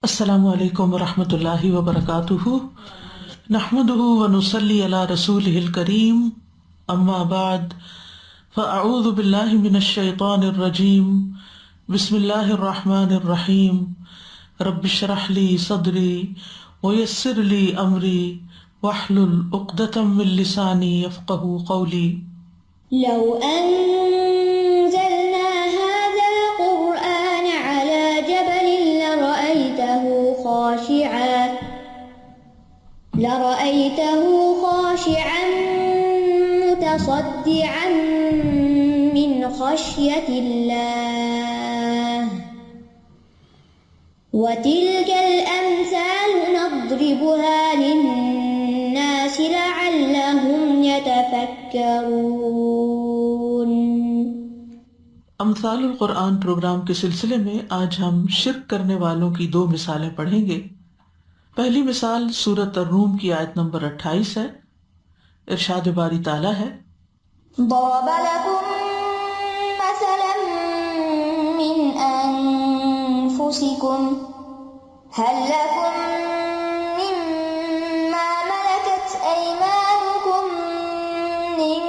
السلام علیکم ورحمۃ اللہ وبرکاتہ، نحمده ونصلی علی رسولہ الکریم، اما بعد فاعوذ باللہ من الشیطان الرجیم، بسم اللہ الرحمن الرحیم، رب اشرح لی صدری ویسر لی امری واحلل عقدۃ من لسانی یفقهوا قولی۔ لو أنزلنا هذا القرآن على جبل لرأيته خاشعا متصدعا من خشية الله وتلك الأمثال نضربها للناس لعلهم يتفكرون۔ امثال القرآن پروگرام کے سلسلے میں آج ہم شرک کرنے والوں کی دو مثالیں پڑھیں گے۔ پہلی مثال سورۃ الروم کی آیت نمبر 28 ہے۔ ارشاد باری تعالیٰ ہے، ضرب لكم مثلا من أنفسكم هل لكم مما ملكت أيمانكم من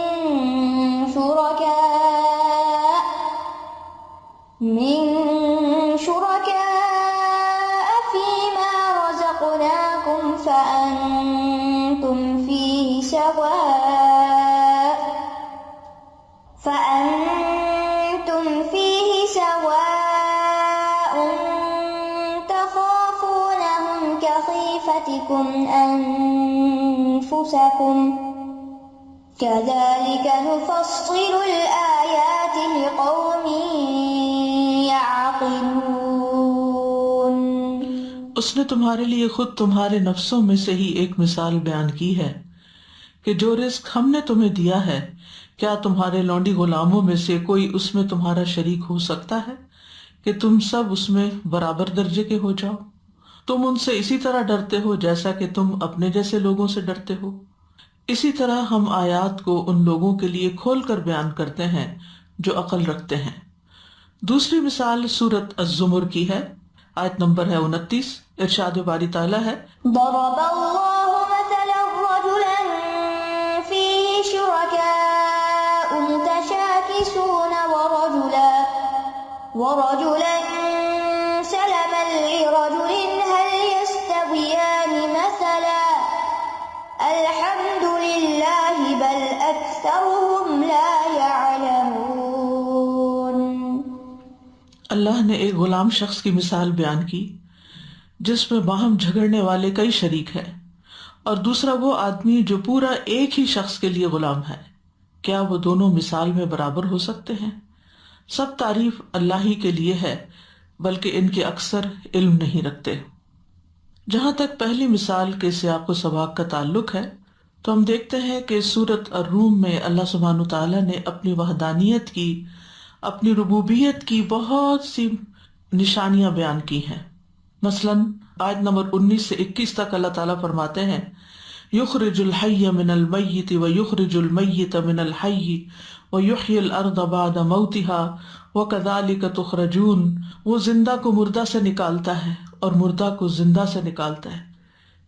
شركاء فيما رزقناكم فأنتم فيه سواء تخافونهم كخيفتكم أنفسكم كذلك نفصل الآيات لقوم يعقلون۔ اس نے تمہارے لیے خود تمہارے نفسوں میں سے ہی ایک مثال بیان کی ہے کہ جو رزق ہم نے تمہیں دیا ہے، کیا تمہارے لونڈی غلاموں میں سے کوئی اس میں تمہارا شریک ہو سکتا ہے کہ تم سب اس میں برابر درجے کے ہو جاؤ؟ تم ان سے اسی طرح ڈرتے ہو جیسا کہ تم اپنے جیسے لوگوں سے ڈرتے ہو۔ اسی طرح ہم آیات کو ان لوگوں کے لیے کھول کر بیان کرتے ہیں جو عقل رکھتے ہیں۔ دوسری مثال سورۃ الزمر کی ہے، آیت نمبر ہے 29۔ ارشاد باری تعالیٰ ہے، ضرب الله مثلا رجلا فيه شركاء متشاكسون ورجلا سلما لرجل هل يستويان مثلا الحمد لله بل أكثرهم لا يعلمون۔ اللہ نے ایک غلام شخص کی مثال بیان کی جس میں باہم جھگڑنے والے کئی شریک ہیں، اور دوسرا وہ آدمی جو پورا ایک ہی شخص کے لیے غلام ہے۔ کیا وہ دونوں مثال میں برابر ہو سکتے ہیں؟ سب تعریف اللہ ہی کے لیے ہے، بلکہ ان کے اکثر علم نہیں رکھتے۔ جہاں تک پہلی مثال کے سیاق و سباق کا تعلق ہے تو ہم دیکھتے ہیں کہ سورۃ الروم میں اللہ سبحانہ تعالیٰ نے اپنی وحدانیت کی، اپنی ربوبیت کی بہت سی نشانیاں بیان کی ہیں۔ مثلاً آیت نمبر 19 سے 21 تک اللہ تعالیٰ فرماتے ہیں، یخرج الحی من المیت ویخرج المیت من الحی ویحیی الارض بعد موتها وکذالک تخرجون۔ وہ زندہ کو مردہ سے نکالتا ہے اور مردہ کو زندہ سے نکالتا ہے،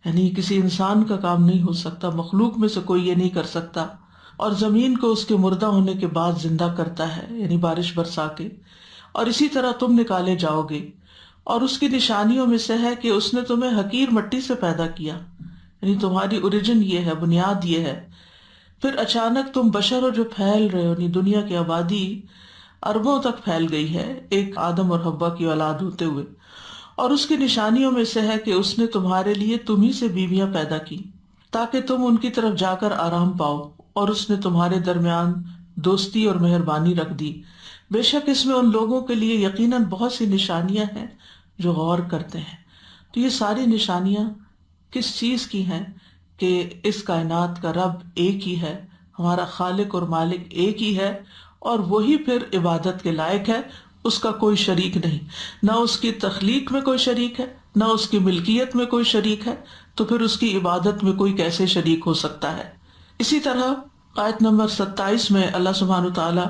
یعنی کسی انسان کا کام نہیں ہو سکتا، مخلوق میں سے کوئی یہ نہیں کر سکتا، اور زمین کو اس کے مردہ ہونے کے بعد زندہ کرتا ہے، یعنی بارش برسا کے، اور اسی طرح تم نکالے جاؤ گے۔ اور اس کی نشانیوں میں سے ہے کہ اس نے تمہیں حقیر مٹی سے پیدا کیا، یعنی تمہاری اوریجن یہ ہے، بنیاد یہ ہے۔ پھر اچانک تم بشر ہو جو پھیل رہے ہو، یعنی دنیا کی آبادی اربوں تک پھیل گئی ہے ایک آدم اور حوا کی اولاد ہوتے ہوئے۔ اور اس کی نشانیوں میں سے ہے کہ اس نے تمہارے لیے تمہیں سے بیویاں پیدا کی تاکہ تم ان کی طرف جا کر آرام پاؤ، اور اس نے تمہارے درمیان دوستی اور مہربانی رکھ دی۔ بے شک اس میں ان لوگوں کے لیے یقیناً بہت سی نشانیاں ہیں جو غور کرتے ہیں۔ تو یہ ساری نشانیاں کس چیز کی ہیں؟ کہ اس کائنات کا رب ایک ہی ہے، ہمارا خالق اور مالک ایک ہی ہے، اور وہی پھر عبادت کے لائق ہے، اس کا کوئی شریک نہیں، نہ اس کی تخلیق میں کوئی شریک ہے، نہ اس کی ملکیت میں کوئی شریک ہے، تو پھر اس کی عبادت میں کوئی کیسے شریک ہو سکتا ہے۔ اسی طرح آیت نمبر 27 میں اللہ سبحانہ تعالیٰ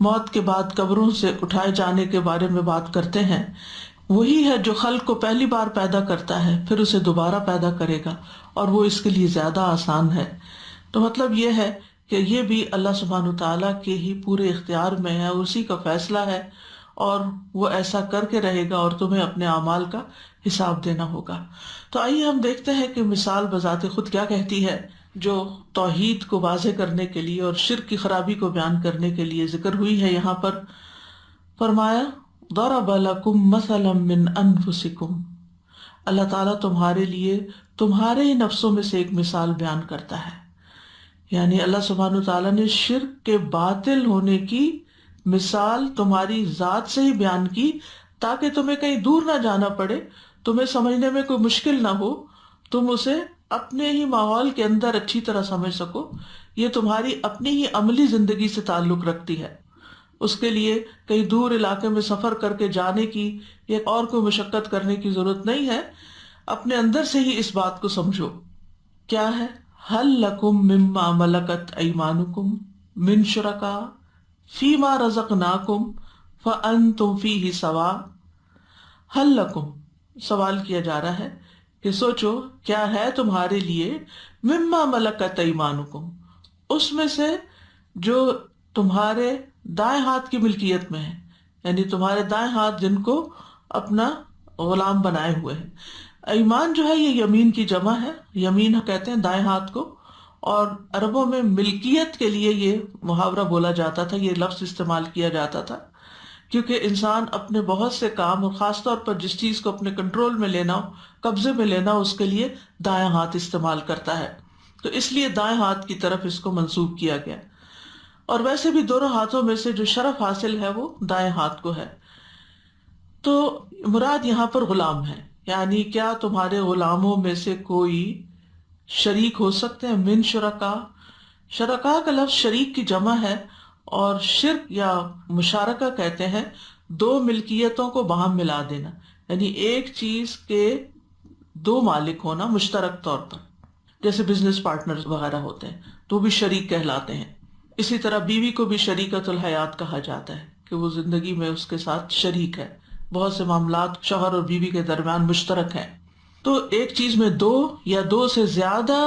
موت کے بعد قبروں سے اٹھائے جانے کے بارے میں بات کرتے ہیں وہی ہے جو خلق کو پہلی بار پیدا کرتا ہے پھر اسے دوبارہ پیدا کرے گا، اور وہ اس کے لیے زیادہ آسان ہے۔ تو مطلب یہ ہے کہ یہ بھی اللہ سبحانہ تعالیٰ کے ہی پورے اختیار میں ہے، اسی کا فیصلہ ہے، اور وہ ایسا کر کے رہے گا اور تمہیں اپنے اعمال کا حساب دینا ہوگا۔ تو آئیے ہم دیکھتے ہیں کہ مثال بذات خود کیا کہتی ہے، جو توحید کو واضح کرنے کے لیے اور شرک کی خرابی کو بیان کرنے کے لیے ذکر ہوئی ہے۔ یہاں پر فرمایا ضرب لکم مثلا من انفسکم، اللہ تعالیٰ تمہارے لیے تمہارے ہی نفسوں میں سے ایک مثال بیان کرتا ہے، یعنی اللہ سبحانہ تعالیٰ نے شرک کے باطل ہونے کی مثال تمہاری ذات سے ہی بیان کی، تاکہ تمہیں کہیں دور نہ جانا پڑے، تمہیں سمجھنے میں کوئی مشکل نہ ہو، تم اسے اپنے ہی ماحول کے اندر اچھی طرح سمجھ سکو۔ یہ تمہاری اپنی ہی عملی زندگی سے تعلق رکھتی ہے، اس کے لیے کہیں دور علاقے میں سفر کر کے جانے کی یا اور کوئی مشقت کرنے کی ضرورت نہیں ہے، اپنے اندر سے ہی اس بات کو سمجھو۔ کیا ہے؟ هل لکم مما ملکت ایمانکم من شرکاء فیما رزقناکم فانتم فیہ سواء۔ هل لکم، سوال کیا جا رہا ہے کہ سوچو کیا ہے تمہارے لیے مما ملکت ایمانکم، اس میں سے جو تمہارے دائیں ہاتھ کی ملکیت میں ہے، یعنی تمہارے دائیں ہاتھ جن کو اپنا غلام بنائے ہوئے ہیں۔ ایمان جو ہے یہ یمین کی جمع ہے، یمین کہتے ہیں دائیں ہاتھ کو، اور عربوں میں ملکیت کے لیے یہ محاورہ بولا جاتا تھا، یہ لفظ استعمال کیا جاتا تھا، کیونکہ انسان اپنے بہت سے کام اور خاص طور پر جس چیز کو اپنے کنٹرول میں لینا ہو، قبضے میں لینا ہو، اس کے لیے دائیں ہاتھ استعمال کرتا ہے، تو اس لیے دائیں ہاتھ کی طرف اس کو منسوب کیا گیا۔ اور ویسے بھی دونوں ہاتھوں میں سے جو شرف حاصل ہے وہ دائیں ہاتھ کو ہے۔ تو مراد یہاں پر غلام ہے، یعنی کیا تمہارے غلاموں میں سے کوئی شریک ہو سکتے ہیں؟ من شرکا، شرکا کا لفظ شریک کی جمع ہے، اور شرک یا مشارکہ کہتے ہیں دو ملکیتوں کو باہم ملا دینا، یعنی ایک چیز کے دو مالک ہونا مشترک طور پر، جیسے بزنس پارٹنر وغیرہ ہوتے ہیں تو بھی شریک کہلاتے ہیں۔ اسی طرح بیوی کو بھی شریکت الحیات کہا جاتا ہے کہ وہ زندگی میں اس کے ساتھ شریک ہے، بہت سے معاملات شوہر اور بیوی کے درمیان مشترک ہیں۔ تو ایک چیز میں دو یا دو سے زیادہ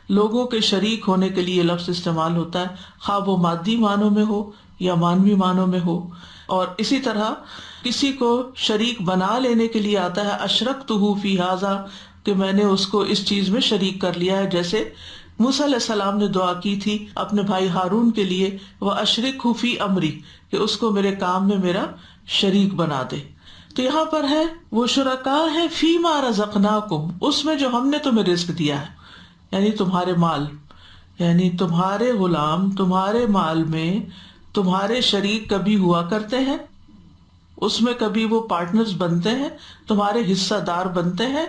لوگوں کے شریک ہونے کے لیے لفظ استعمال ہوتا ہے، خواہ وہ مادی معنوں میں ہو یا مانوی معنوں میں ہو۔ اور اسی طرح کسی کو شریک بنا لینے کے لیے آتا ہے اشرکتہ فی ھذا، کہ میں نے اس کو اس چیز میں شریک کر لیا ہے، جیسے موسیٰ علیہ السلام نے دعا کی تھی اپنے بھائی ہارون کے لیے، وَأَشْرِكْهُ فِي أَمْرِي، کہ اس کو میرے کام میں میرا شریک بنا دے۔ تو یہاں پر ہے وہ شرکاء ہے فیما رزقناکم، اس میں جو ہم نے تمہیں رزق دیا ہے، یعنی تمہارے مال، یعنی تمہارے غلام تمہارے مال میں تمہارے شریک کبھی ہوا کرتے ہیں، اس میں کبھی وہ پارٹنرز بنتے ہیں، تمہارے حصہ دار بنتے ہیں،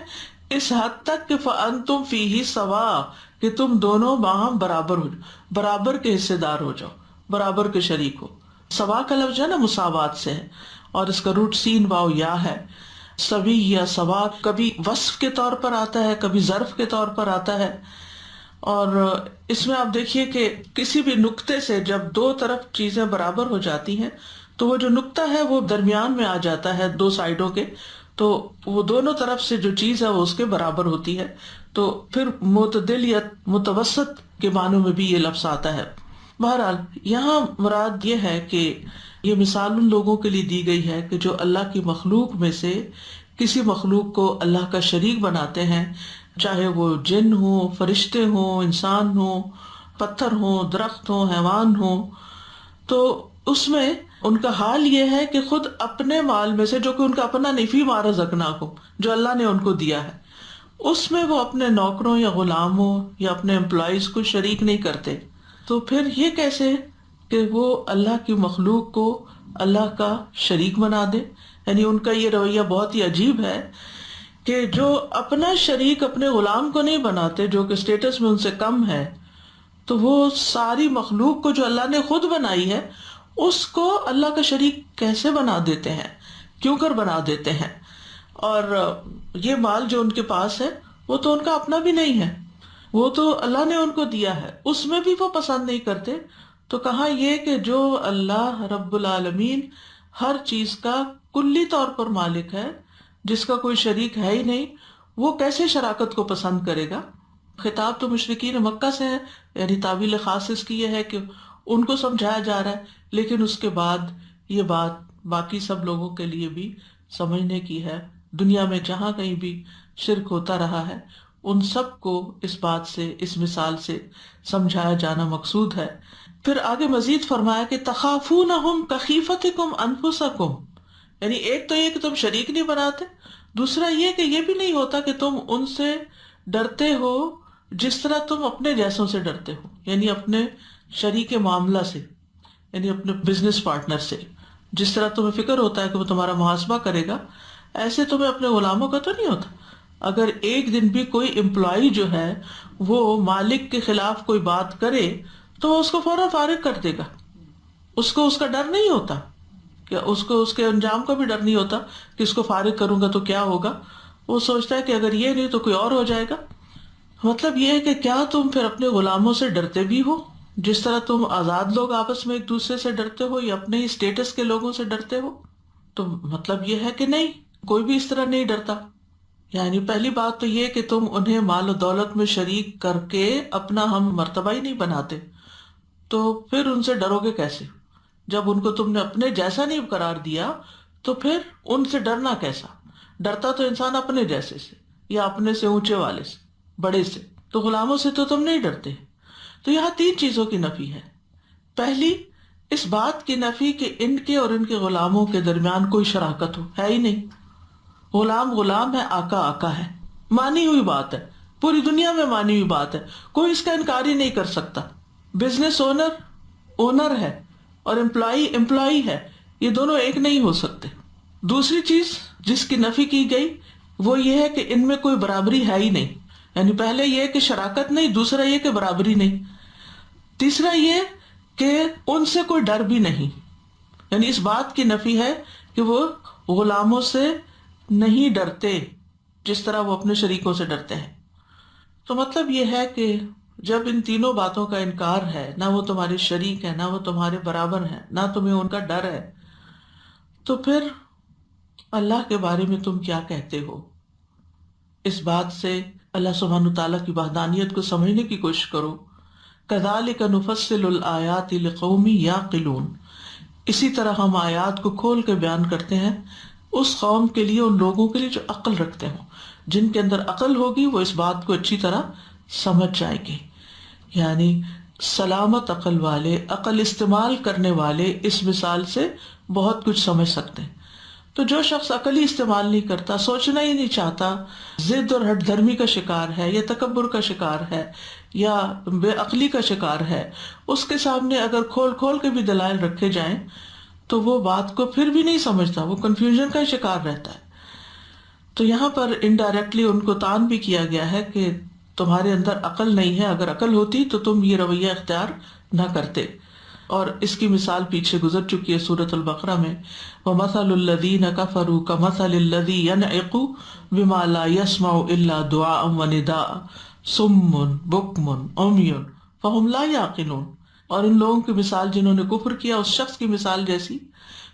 اس حد تک کہ فَأَنْتُمْ فِيهِ سَوَاء، کہ تم دونوں باہم برابر ہو جاؤ، برابر کے حصے دار ہو جاؤ، برابر کے شریک ہو۔ سوا کا لفظ جو ہے نا مساوات سے ہے، اور اس کا روٹ سین واو یا ہے۔ سوی یا سوا کبھی وصف کے طور پر آتا ہے، کبھی ظرف کے طور پر آتا ہے، اور اس میں آپ دیکھیے کہ کسی بھی نقطے سے جب دو طرف چیزیں برابر ہو جاتی ہیں تو وہ جو نقطہ ہے وہ درمیان میں آ جاتا ہے دو سائڈوں کے، تو وہ دونوں طرف سے جو چیز ہے وہ اس کے برابر ہوتی ہے، تو پھر معتدل یا متوسط کے معنوں میں بھی یہ لفظ آتا ہے۔ بہرحال یہاں مراد یہ ہے کہ یہ مثال ان لوگوں کے لیے دی گئی ہے کہ جو اللہ کی مخلوق میں سے کسی مخلوق کو اللہ کا شریک بناتے ہیں، چاہے وہ جن ہوں، فرشتے ہوں، انسان ہوں، پتھر ہوں، درخت ہوں، حیوان ہوں، تو اس میں ان کا حال یہ ہے کہ خود اپنے مال میں سے، جو کہ ان کا اپنا نہیں، فیما رزقناکم، جو اللہ نے ان کو دیا ہے، اس میں وہ اپنے نوکروں یا غلاموں یا اپنے امپلائیز کو شریک نہیں کرتے۔ تو پھر یہ کیسے کہ وہ اللہ کی مخلوق کو اللہ کا شریک بنا دے؟ یعنی ان کا یہ رویہ بہت ہی عجیب ہے کہ جو اپنا شریک اپنے غلام کو نہیں بناتے، جو کہ اسٹیٹس میں ان سے کم ہے، تو وہ ساری مخلوق کو جو اللہ نے خود بنائی ہے اس کو اللہ کا شریک کیسے بنا دیتے ہیں، کیوں کر بنا دیتے ہیں؟ اور یہ مال جو ان کے پاس ہے وہ تو ان کا اپنا بھی نہیں ہے، وہ تو اللہ نے ان کو دیا ہے، اس میں بھی وہ پسند نہیں کرتے۔ تو کہاں یہ کہ جو اللہ رب العالمین ہر چیز کا کلی طور پر مالک ہے، جس کا کوئی شریک ہے ہی نہیں وہ کیسے شراکت کو پسند کرے گا؟ خطاب تو مشرکین مکہ سے ہے، یعنی تعویل خاص اس کی یہ ہے کہ ان کو سمجھایا جا رہا ہے، لیکن اس کے بعد یہ بات باقی سب لوگوں کے لیے بھی سمجھنے کی ہے۔ دنیا میں جہاں کہیں بھی شرک ہوتا رہا ہے ان سب کو اس بات سے، اس مثال سے سمجھایا جانا مقصود ہے۔ پھر آگے مزید فرمایا کہ تخافونہم کخیفتکم انفسکم، یعنی ایک تو یہ کہ تم شریک نہیں بناتے، دوسرا یہ کہ یہ بھی نہیں ہوتا کہ تم ان سے ڈرتے ہو جس طرح تم اپنے جیسوں سے ڈرتے ہو، یعنی اپنے شریک معاملہ سے، یعنی اپنے بزنس پارٹنر سے جس طرح تمہیں فکر ہوتا ہے کہ وہ تمہارا محاسبہ کرے گا، ایسے تمہیں اپنے غلاموں کا تو نہیں ہوتا۔ اگر ایک دن بھی کوئی امپلائی جو ہے وہ مالک کے خلاف کوئی بات کرے تو وہ اس کو فوراً فارغ کر دے گا، اس کو اس کا ڈر نہیں ہوتا، کہ اس کو اس کے انجام کا بھی ڈر نہیں ہوتا کہ اس کو فارغ کروں گا تو کیا ہوگا، وہ سوچتا ہے کہ اگر یہ نہیں تو کوئی اور ہو جائے گا۔ مطلب یہ ہے کہ کیا تم پھر اپنے غلاموں سے ڈرتے بھی ہو جس طرح تم آزاد لوگ آپس میں ایک دوسرے سے ڈرتے ہو یا اپنے ہی اسٹیٹس کے لوگوں سے ڈرتے ہو؟ تو مطلب یہ ہے کہ نہیں، کوئی بھی اس طرح نہیں ڈرتا۔ یعنی پہلی بات تو یہ کہ تم انہیں مال و دولت میں شریک کر کے اپنا ہم مرتبہ ہی نہیں بناتے، تو پھر ان سے ڈرو گے کیسے؟ جب ان کو تم نے اپنے جیسا نہیں قرار دیا تو پھر ان سے ڈرنا کیسا؟ ڈرتا تو انسان اپنے جیسے سے یا اپنے سے اونچے والے سے، بڑے سے، تو غلاموں سے تو تم نہیں ڈرتے۔ تو یہاں تین چیزوں کی نفی ہے۔ پہلی، اس بات کی نفی کہ ان کے اور ان کے غلاموں کے درمیان کوئی شراکت ہو، ہے ہی نہیں۔ غلام غلام ہے، آقا آقا ہے، مانی ہوئی بات ہے، پوری دنیا میں مانی ہوئی بات ہے، کوئی اس کا انکار ہی نہیں کر سکتا۔ بزنس اونر اونر ہے اور امپلائی امپلائی ہے، یہ دونوں ایک نہیں ہو سکتے۔ دوسری چیز جس کی نفی کی گئی وہ یہ ہے کہ ان میں کوئی برابری ہے ہی نہیں، یعنی پہلے یہ کہ شراکت نہیں، دوسرا یہ کہ برابری نہیں، تیسرا یہ کہ ان سے کوئی ڈر بھی نہیں، یعنی اس بات کی نفی ہے کہ وہ غلاموں سے نہیں ڈرتے جس طرح وہ اپنے شریکوں سے ڈرتے ہیں۔ تو مطلب یہ ہے کہ جب ان تینوں باتوں کا انکار ہے، نہ وہ تمہارے شریک ہے، نہ وہ تمہارے برابر ہیں، نہ تمہیں ان کا ڈر ہے، تو پھر اللہ کے بارے میں تم کیا کہتے ہو؟ اس بات سے اللہ سبحانہ تعالیٰ کی وحدانیت کو سمجھنے کی کوشش کرو۔ کذالک نفصل الآیات لقوم یعقلون، اسی طرح ہم آیات کو کھول کے بیان کرتے ہیں اس قوم کے لیے، ان لوگوں کے لیے جو عقل رکھتے ہوں، جن کے اندر عقل ہوگی وہ اس بات کو اچھی طرح سمجھ جائے گے۔ یعنی سلامت عقل والے، عقل استعمال کرنے والے اس مثال سے بہت کچھ سمجھ سکتے ہیں۔ تو جو شخص عقل ہی استعمال نہیں کرتا، سوچنا ہی نہیں چاہتا، ضد اور ہٹ دھرمی کا شکار ہے یا تکبر کا شکار ہے یا بے عقلی کا شکار ہے، اس کے سامنے اگر کھول کھول کے بھی دلائل رکھے جائیں تو وہ بات کو پھر بھی نہیں سمجھتا، وہ کنفیوژن کا شکار رہتا ہے۔ تو یہاں پر انڈائریکٹلی ان کو تان بھی کیا گیا ہے کہ تمہارے اندر عقل نہیں ہے، اگر عقل ہوتی تو تم یہ رویہ اختیار نہ کرتے۔ اور اس کی مثال پیچھے گزر چکی ہے سورۃ البقرہ میں، وَمَثَلُ الَّذِينَ كَفَرُوا كَمَثَلِ الَّذِي يَنْعِقُ بِمَا لَا يَسْمَعُ إِلَّا دُعَاءً وَنِدَاءً صُمٌّ بُكْمٌ عُمْيٌ فَهُمْ لَا يَعْقِلُونَ۔ اور ان لوگوں کی مثال جنہوں نے کفر کیا اس شخص کی مثال جیسی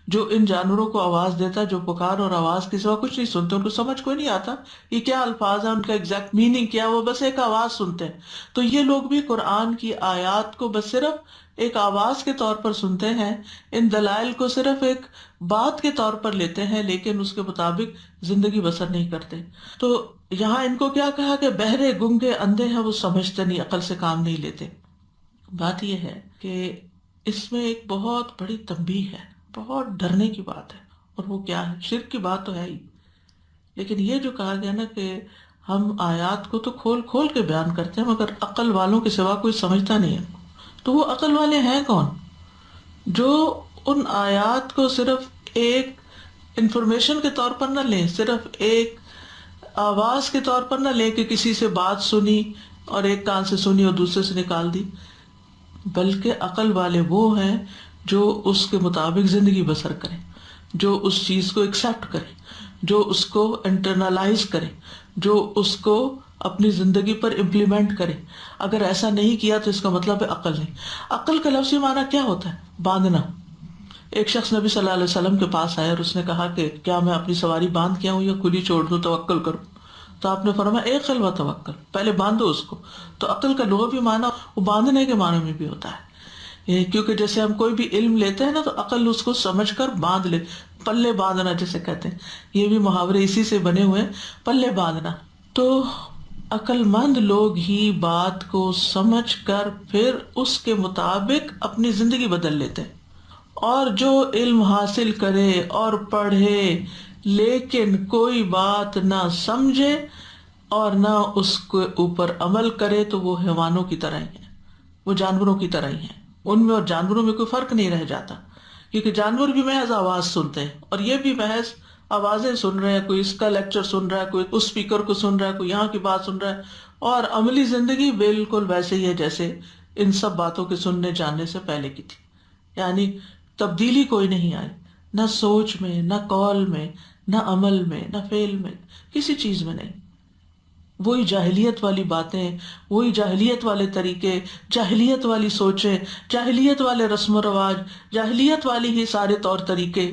جو ان جانوروں کو آواز دیتا جو پکار اور آواز کے سوا کچھ نہیں سنتے، ان کو سمجھ کوئی نہیں آتا یہ کیا الفاظ ہیں، ان کا ایگزیکٹ میننگ کیا، وہ بس ایک آواز سنتے ہیں۔ تو یہ لوگ بھی قرآن کی آیات کو بس صرف ایک آواز کے طور پر سنتے ہیں، ان دلائل کو صرف ایک بات کے طور پر لیتے ہیں، لیکن اس کے مطابق زندگی بسر نہیں کرتے۔ تو یہاں ان کو کیا کہا کہ بہرے گنگے اندھے ہیں، وہ سمجھتے نہیں، عقل سے کام نہیں لیتے۔ بات یہ ہے کہ اس میں ایک بہت بڑی تنبیہ ہے، بہت ڈرنے کی بات ہے، اور وہ کیا ہے؟ شرک کی بات تو ہے ہی، لیکن یہ جو کہا گیا نا کہ ہم آیات کو تو کھول کھول کے بیان کرتے ہیں مگر عقل والوں کے سوا کوئی سمجھتا نہیں ہے، تو وہ عقل والے ہیں کون؟ جو ان آیات کو صرف ایک انفارمیشن کے طور پر نہ لیں، صرف ایک آواز کے طور پر نہ لیں کہ کسی سے بات سنی اور ایک کان سے سنی اور دوسرے سے نکال دی، بلکہ عقل والے وہ ہیں جو اس کے مطابق زندگی بسر کریں، جو اس چیز کو ایکسیپٹ کریں، جو اس کو انٹرنلائز کریں، جو اس کو اپنی زندگی پر امپلیمنٹ کریں۔ اگر ایسا نہیں کیا تو اس کا مطلب ہے عقل نہیں۔ عقل کا لفظی معنی کیا ہوتا ہے؟ باندھنا۔ ایک شخص نبی صلی اللہ علیہ وسلم کے پاس آیا اور اس نے کہا کہ کیا میں اپنی سواری باندھ کے آؤں یا کھلی چھوڑ دوں، توکل کروں؟ تو آپ نے فرمایا ایک خل و توکل، پہلے باندھو اس کو۔ تو عقل کا لغوی معنی وہ باندھنے کے معنی میں بھی ہوتا ہے، کیونکہ جیسے ہم کوئی بھی علم لیتے ہیں نا تو عقل اس کو سمجھ کر باندھ لے، پلے باندھنا جیسے کہتے ہیں، یہ بھی محاورے اسی سے بنے ہوئے ہیں، پلے باندھنا۔ تو عقل مند لوگ ہی بات کو سمجھ کر پھر اس کے مطابق اپنی زندگی بدل لیتے ہیں، اور جو علم حاصل کرے اور پڑھے لیکن کوئی بات نہ سمجھے اور نہ اس کے اوپر عمل کرے تو وہ حیوانوں کی طرح ہی ہیں، وہ جانوروں کی طرح ہی ہیں۔ ان میں اور جانوروں میں کوئی فرق نہیں رہ جاتا، کیونکہ جانور بھی محض آواز سنتے ہیں اور یہ بھی محض آوازیں سن رہے ہیں، کوئی اس کا لیکچر سن رہا ہے، کوئی اس اسپیکر کو سن رہا ہے، کوئی یہاں کی بات سن رہا ہے، اور عملی زندگی بالکل ویسے ہی ہے جیسے ان سب باتوں کے سننے جاننے سے پہلے کی تھی۔ یعنی تبدیلی کوئی نہیں آئی، نہ سوچ میں، نہ قول میں، نہ عمل میں، نہ فعل میں، کسی چیز میں نہیں۔ وہی جاہلیت والی باتیں، وہی جاہلیت والے طریقے، جاہلیت والی سوچیں، جاہلیت والے رسم و رواج، جاہلیت والی ہی سارے طور طریقے،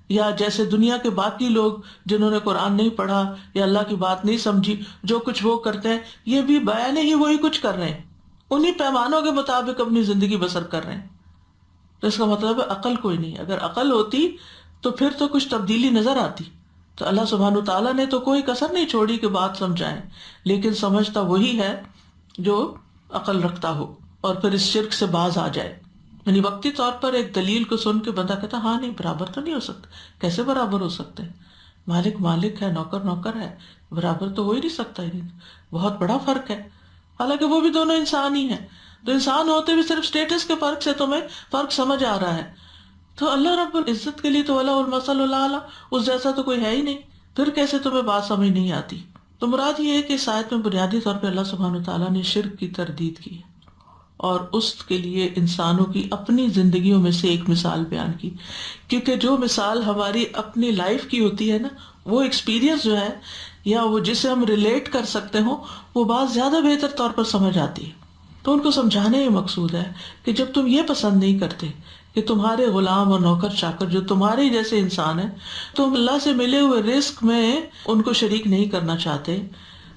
یا جیسے دنیا کے باقی لوگ جنہوں نے قرآن نہیں پڑھا یا اللہ کی بات نہیں سمجھی، جو کچھ وہ کرتے ہیں یہ بھی بیان ہی وہی کچھ کر رہے ہیں، انہی پیمانوں کے مطابق اپنی زندگی بسر کر رہے ہیں۔ تو اس کا مطلب ہے عقل کوئی نہیں۔ اگر عقل ہوتی تو پھر تو کچھ تبدیلی نظر آتی۔ تو اللہ سبحانہ تعالیٰ نے تو کوئی کسر نہیں چھوڑی کہ بات سمجھائیں، لیکن سمجھتا وہی ہے جو عقل رکھتا ہو اور پھر اس شرک سے باز آ جائے۔ یعنی وقتی طور پر ایک دلیل کو سن کے بندہ کہتا ہاں نہیں برابر تو نہیں ہو سکتا، کیسے برابر ہو سکتے ہیں، مالک مالک ہے، نوکر نوکر ہے، برابر تو ہو ہی نہیں سکتا، ہی بہت بڑا فرق ہے، حالانکہ وہ بھی دونوں انسان ہی ہیں۔ تو انسان ہوتے بھی صرف سٹیٹس کے فرق سے تمہیں فرق سمجھ آ رہا ہے، تو اللہ رب العزت کے لیے تو وَلَهُ الْمَثَلُ الْأَعْلَىٰ، اس جیسا تو کوئی ہے ہی نہیں، پھر کیسے تمہیں بات سمجھ نہیں آتی؟ تو مراد یہ ہے کہ اس آیت میں بنیادی طور پہ اللہ سبحانہ تعالیٰ نے شرک کی تردید کی ہے اور اس کے لیے انسانوں کی اپنی زندگیوں میں سے ایک مثال بیان کی، کیونکہ جو مثال ہماری اپنی لائف کی ہوتی ہے نا، وہ ایکسپیرینس جو ہے یا وہ جسے ہم ریلیٹ کر سکتے ہوں، وہ بات زیادہ بہتر طور پر سمجھ آتی ہے۔ تو ان کو سمجھانے یہ مقصود ہے کہ جب تم یہ پسند نہیں کرتے کہ تمہارے غلام اور نوکر چاکر جو تمہارے جیسے انسان ہیں، تم اللہ سے ملے ہوئے رزق میں ان کو شریک نہیں کرنا چاہتے،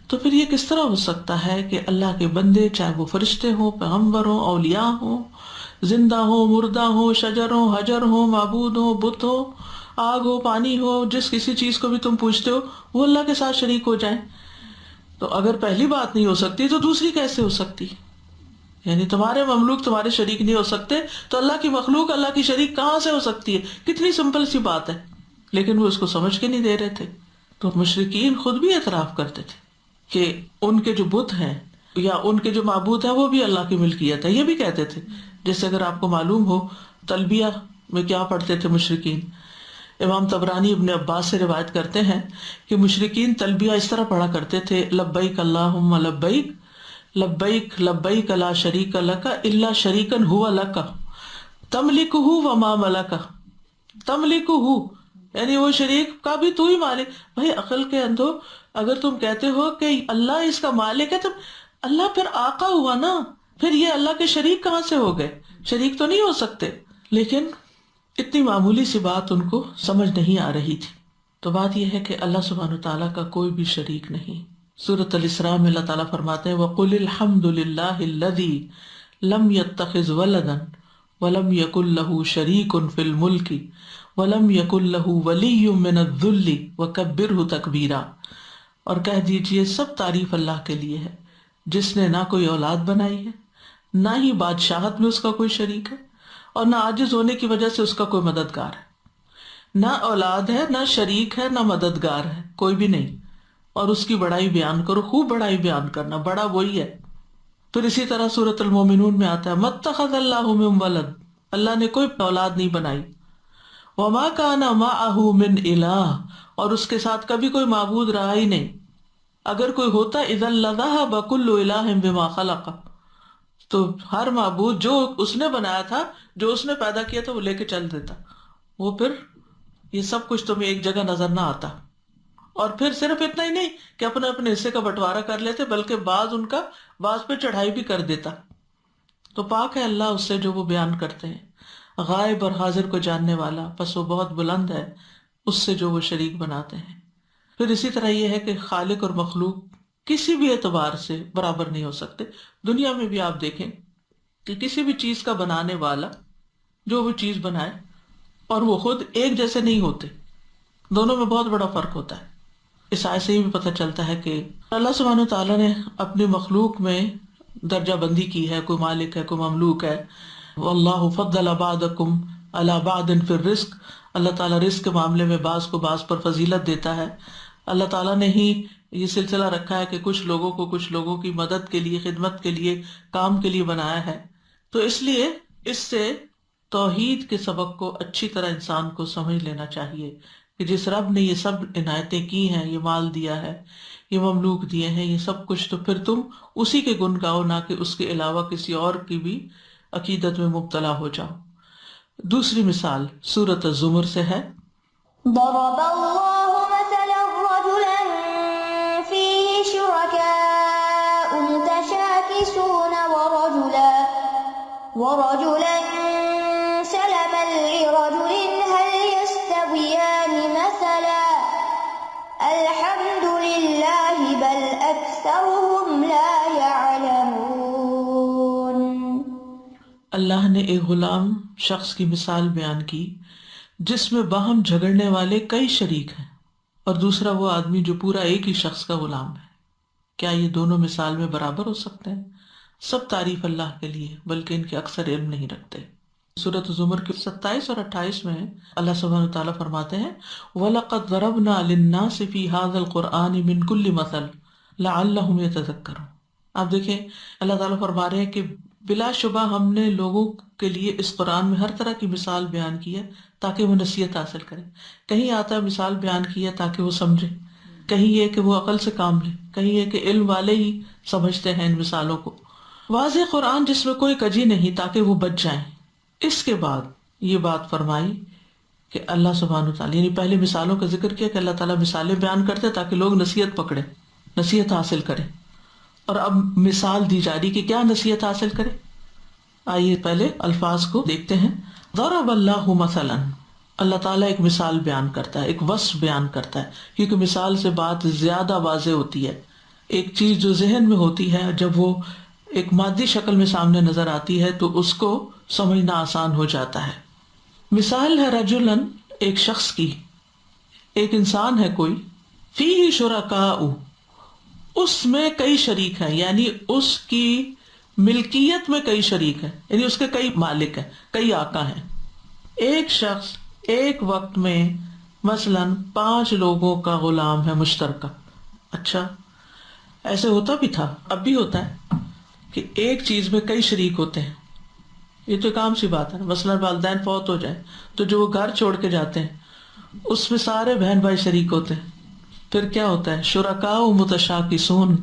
تو پھر یہ کس طرح ہو سکتا ہے کہ اللہ کے بندے، چاہے وہ فرشتے ہوں، پیغمبر ہوں، اولیاء ہوں، زندہ ہوں، مردہ ہوں، شجر ہوں، حجر ہوں، معبود ہوں، بت ہو، آگ ہو، پانی ہو، جس کسی چیز کو بھی تم پوچھتے ہو وہ اللہ کے ساتھ شریک ہو جائیں؟ تو اگر پہلی بات نہیں ہو سکتی تو دوسری کیسے ہو سکتی؟ یعنی تمہارے مملوک تمہارے شریک نہیں ہو سکتے تو اللہ کی مخلوق اللہ کی شریک کہاں سے ہو سکتی ہے؟ کتنی سمپل سی بات ہے، لیکن وہ اس کو سمجھ کے نہیں دے رہے تھے۔ تو مشرکین خود بھی اعتراف کرتے تھے کہ ان کے جو بت ہیں یا ان کے جو معبود ہیں وہ بھی اللہ کی ملکیت ہے، یہ بھی کہتے تھے۔ جیسے اگر آپ کو معلوم ہو تلبیہ میں کیا پڑھتے تھے مشرکین، امام طبرانی ابن عباس سے روایت کرتے ہیں کہ مشرکین تلبیہ اس طرح پڑھا کرتے تھے: لبیک اللہم لبیک، لبیک لبیک لا شریک لک الا شریکا هو لک تملکہ وما ملک، تملکہ یعنی وہ شریک کا بھی تو ہی مالک۔ بھائی عقل کے اندھو، اگر تم کہتے ہو کہ اللہ اس کا مالک ہے تو اللہ پھر آقا ہوا نا، پھر یہ اللہ کے شریک کہاں سے ہو گئے؟ شریک تو نہیں ہو سکتے۔ لیکن اتنی معمولی سی بات ان کو سمجھ نہیں آ رہی تھی۔ تو بات یہ ہے کہ اللہ سبحانہ تعالیٰ کا کوئی بھی شریک نہیں۔ سورۃ الاسراء میں اللہ تعالیٰ فرماتے ہیں وَقُلِ الْحَمْدُ لِلَّهِ الَّذِي لَمْ يَتَّخِذْ وَلَدًا وَلَمْ يَكُنْ لَهُ شَرِيكٌ فِي الْمُلْكِ وَلَمْ يَكُنْ لَهُ وَلِيٌّ مِّنَ الذُّلِّ وَكَبِّرْهُ تَكْبِيرًا، اور کہہ دیجئے سب تعریف اللہ کے لیے ہے جس نے نہ کوئی اولاد بنائی ہے، نہ ہی بادشاہت میں اس کا کوئی شریک ہے، اور نہ عاجز ہونے کی وجہ سے اس کا کوئی مددگار ہے۔ نہ اولاد ہے، نہ شریک ہے، نہ مددگار ہے، کوئی بھی نہیں، اور اس کی بڑائی بیان کرو، خوب بڑائی بیان کرنا، بڑا وہی ہے۔ پھر اسی طرح سورۃ المومنون میں آتا ہے مَتَّخَذَ اللَّهُ مِن وَلَدٍ، اللہ نے کوئی اولاد نہیں بنائی، وَمَا كَانَ مَعَهُ مِنْ إِلَٰهٍ، اور اس کے ساتھ کبھی کوئی معبود رہا ہی نہیں۔ اگر کوئی ہوتا اِذًا لَذَهَبَ كُلُّ إِلَٰهٍ بِمَا خَلَقَ، تو ہر معبود جو اس نے بنایا تھا، جو اس نے پیدا کیا تھا، وہ لے کے چل دیتا، وہ پھر یہ سب کچھ تمہیں ایک جگہ نظر نہ آتا۔ اور پھر صرف اتنا ہی نہیں کہ اپنے اپنے حصے کا بٹوارا کر لیتے، بلکہ بعض ان کا بعض پہ چڑھائی بھی کر دیتا۔ تو پاک ہے اللہ اس سے جو وہ بیان کرتے ہیں۔ غائب اور حاضر کو جاننے والا، پس وہ بہت بلند ہے اس سے جو وہ شریک بناتے ہیں۔ پھر اسی طرح یہ ہے کہ خالق اور مخلوق کسی بھی اعتبار سے برابر نہیں ہو سکتے۔ دنیا میں بھی آپ دیکھیں کہ کسی بھی چیز کا بنانے والا جو وہ چیز بنائے اور وہ خود ایک جیسے نہیں ہوتے، دونوں میں بہت بڑا فرق ہوتا ہے۔ اس آیت سے یہ بھی پتہ چلتا ہے کہ اللہ سبحانہ وتعالیٰ نے اپنی مخلوق میں درجہ بندی کی ہے، کوئی مالک ہے، کوئی مملوک ہے۔ واللہ فضل بعضکم علی بعض فی الرزق، اللہ تعالیٰ رزق کے معاملے میں بعض کو بعض پر فضیلت دیتا ہے۔ اللہ تعالیٰ نے ہی یہ سلسلہ رکھا ہے کہ کچھ لوگوں کو کچھ لوگوں کی مدد کے لیے، خدمت کے لیے، کام کے لیے بنایا ہے۔ تو اس لیے اس سے توحید کے سبق کو اچھی طرح انسان کو سمجھ لینا چاہیے کہ جس رب نے یہ سب عنایتیں کی ہیں، یہ مال دیا ہے، یہ مملوک دیے ہیں، یہ سب کچھ، تو پھر تم اسی کے گن گاؤ، نہ کہ اس کے علاوہ کسی اور کی بھی عقیدت میں مبتلا ہو جاؤ۔ دوسری مثال سورۃ الزمر سے ہے۔ ضرب الله مثلا رجلا فيه شركاء متشاكسون ورجلا سلما لرجل هل يستويان مثلا الحمد لله بل أكثرهم لا يعلمون۔ اللہ نے ایک غلام شخص کی مثال بیان کی جس میں باہم جھگڑنے والے کئی شریک ہیں، اور دوسرا وہ آدمی جو پورا ایک ہی شخص کا غلام ہے۔ کیا یہ دونوں مثال میں برابر ہو سکتے ہیں؟ سب تعریف اللہ کے لیے، بلکہ ان کے اکثر علم نہیں رکھتے۔ سورۃ زمر کے 27 اور 28 میں اللہ سبحانہ وتعالیٰ فرماتے ہیں وَلَقَدْ ضَرَبْنَا لِلنَّاسِ فِي هَذَا الْقُرْآنِ مِنْ كُلِّ مَثَلٍ لَعَلَّهُمْ يَتَذَكَّرُونَ۔ آپ دیکھیں اللہ تعالیٰ فرما رہے ہیں کہ بلا شبہ ہم نے لوگوں کے لیے اس قرآن میں ہر طرح کی مثال بیان کی ہے تاکہ وہ نصیحت حاصل کریں۔ کہیں آتا ہے مثال بیان کی ہے تاکہ وہ سمجھیں، کہیں یہ کہ وہ عقل سے کام لیں، کہیں یہ کہ علم والے ہی سمجھتے ہیں ان مثالوں کو۔ واضح قرآن جس میں کوئی کجی نہیں تاکہ وہ بچ جائیں۔ اس کے بعد یہ بات فرمائی کہ اللہ سبحانہ وتعالیٰ یعنی پہلے مثالوں کا ذکر کیا کہ اللہ تعالیٰ مثالیں بیان کرتے تاکہ لوگ نصیحت پکڑیں، نصیحت حاصل کریں، اور اب مثال دی جا رہی کہ کیا نصیحت حاصل کرے۔ آئیے پہلے الفاظ کو دیکھتے ہیں۔ ضرب اللہ مثلا، اللہ تعالیٰ ایک مثال بیان کرتا ہے، ایک وصف بیان کرتا ہے، کیونکہ مثال سے بات زیادہ واضح ہوتی ہے۔ ایک چیز جو ذہن میں ہوتی ہے جب وہ ایک مادی شکل میں سامنے نظر آتی ہے تو اس کو سمجھنا آسان ہو جاتا ہے۔ مثال ہے رجلن، ایک شخص کی، ایک انسان ہے کوئی، فیہ شرکاء، اس میں کئی شریک ہیں، یعنی اس کی ملکیت میں کئی شریک ہیں، یعنی اس کے کئی مالک ہیں، کئی آقا ہیں۔ ایک شخص ایک وقت میں مثلاً 5 لوگوں کا غلام ہے مشترکہ۔ اچھا، ایسے ہوتا بھی تھا، اب بھی ہوتا ہے کہ ایک چیز میں کئی شریک ہوتے ہیں۔ یہ تو ایک عام سی بات ہے، مثلاً والدین فوت ہو جائیں تو جو وہ گھر چھوڑ کے جاتے ہیں اس میں سارے بہن بھائی شریک ہوتے ہیں۔ پھر کیا ہوتا ہے؟ شرکاء متشاکسون،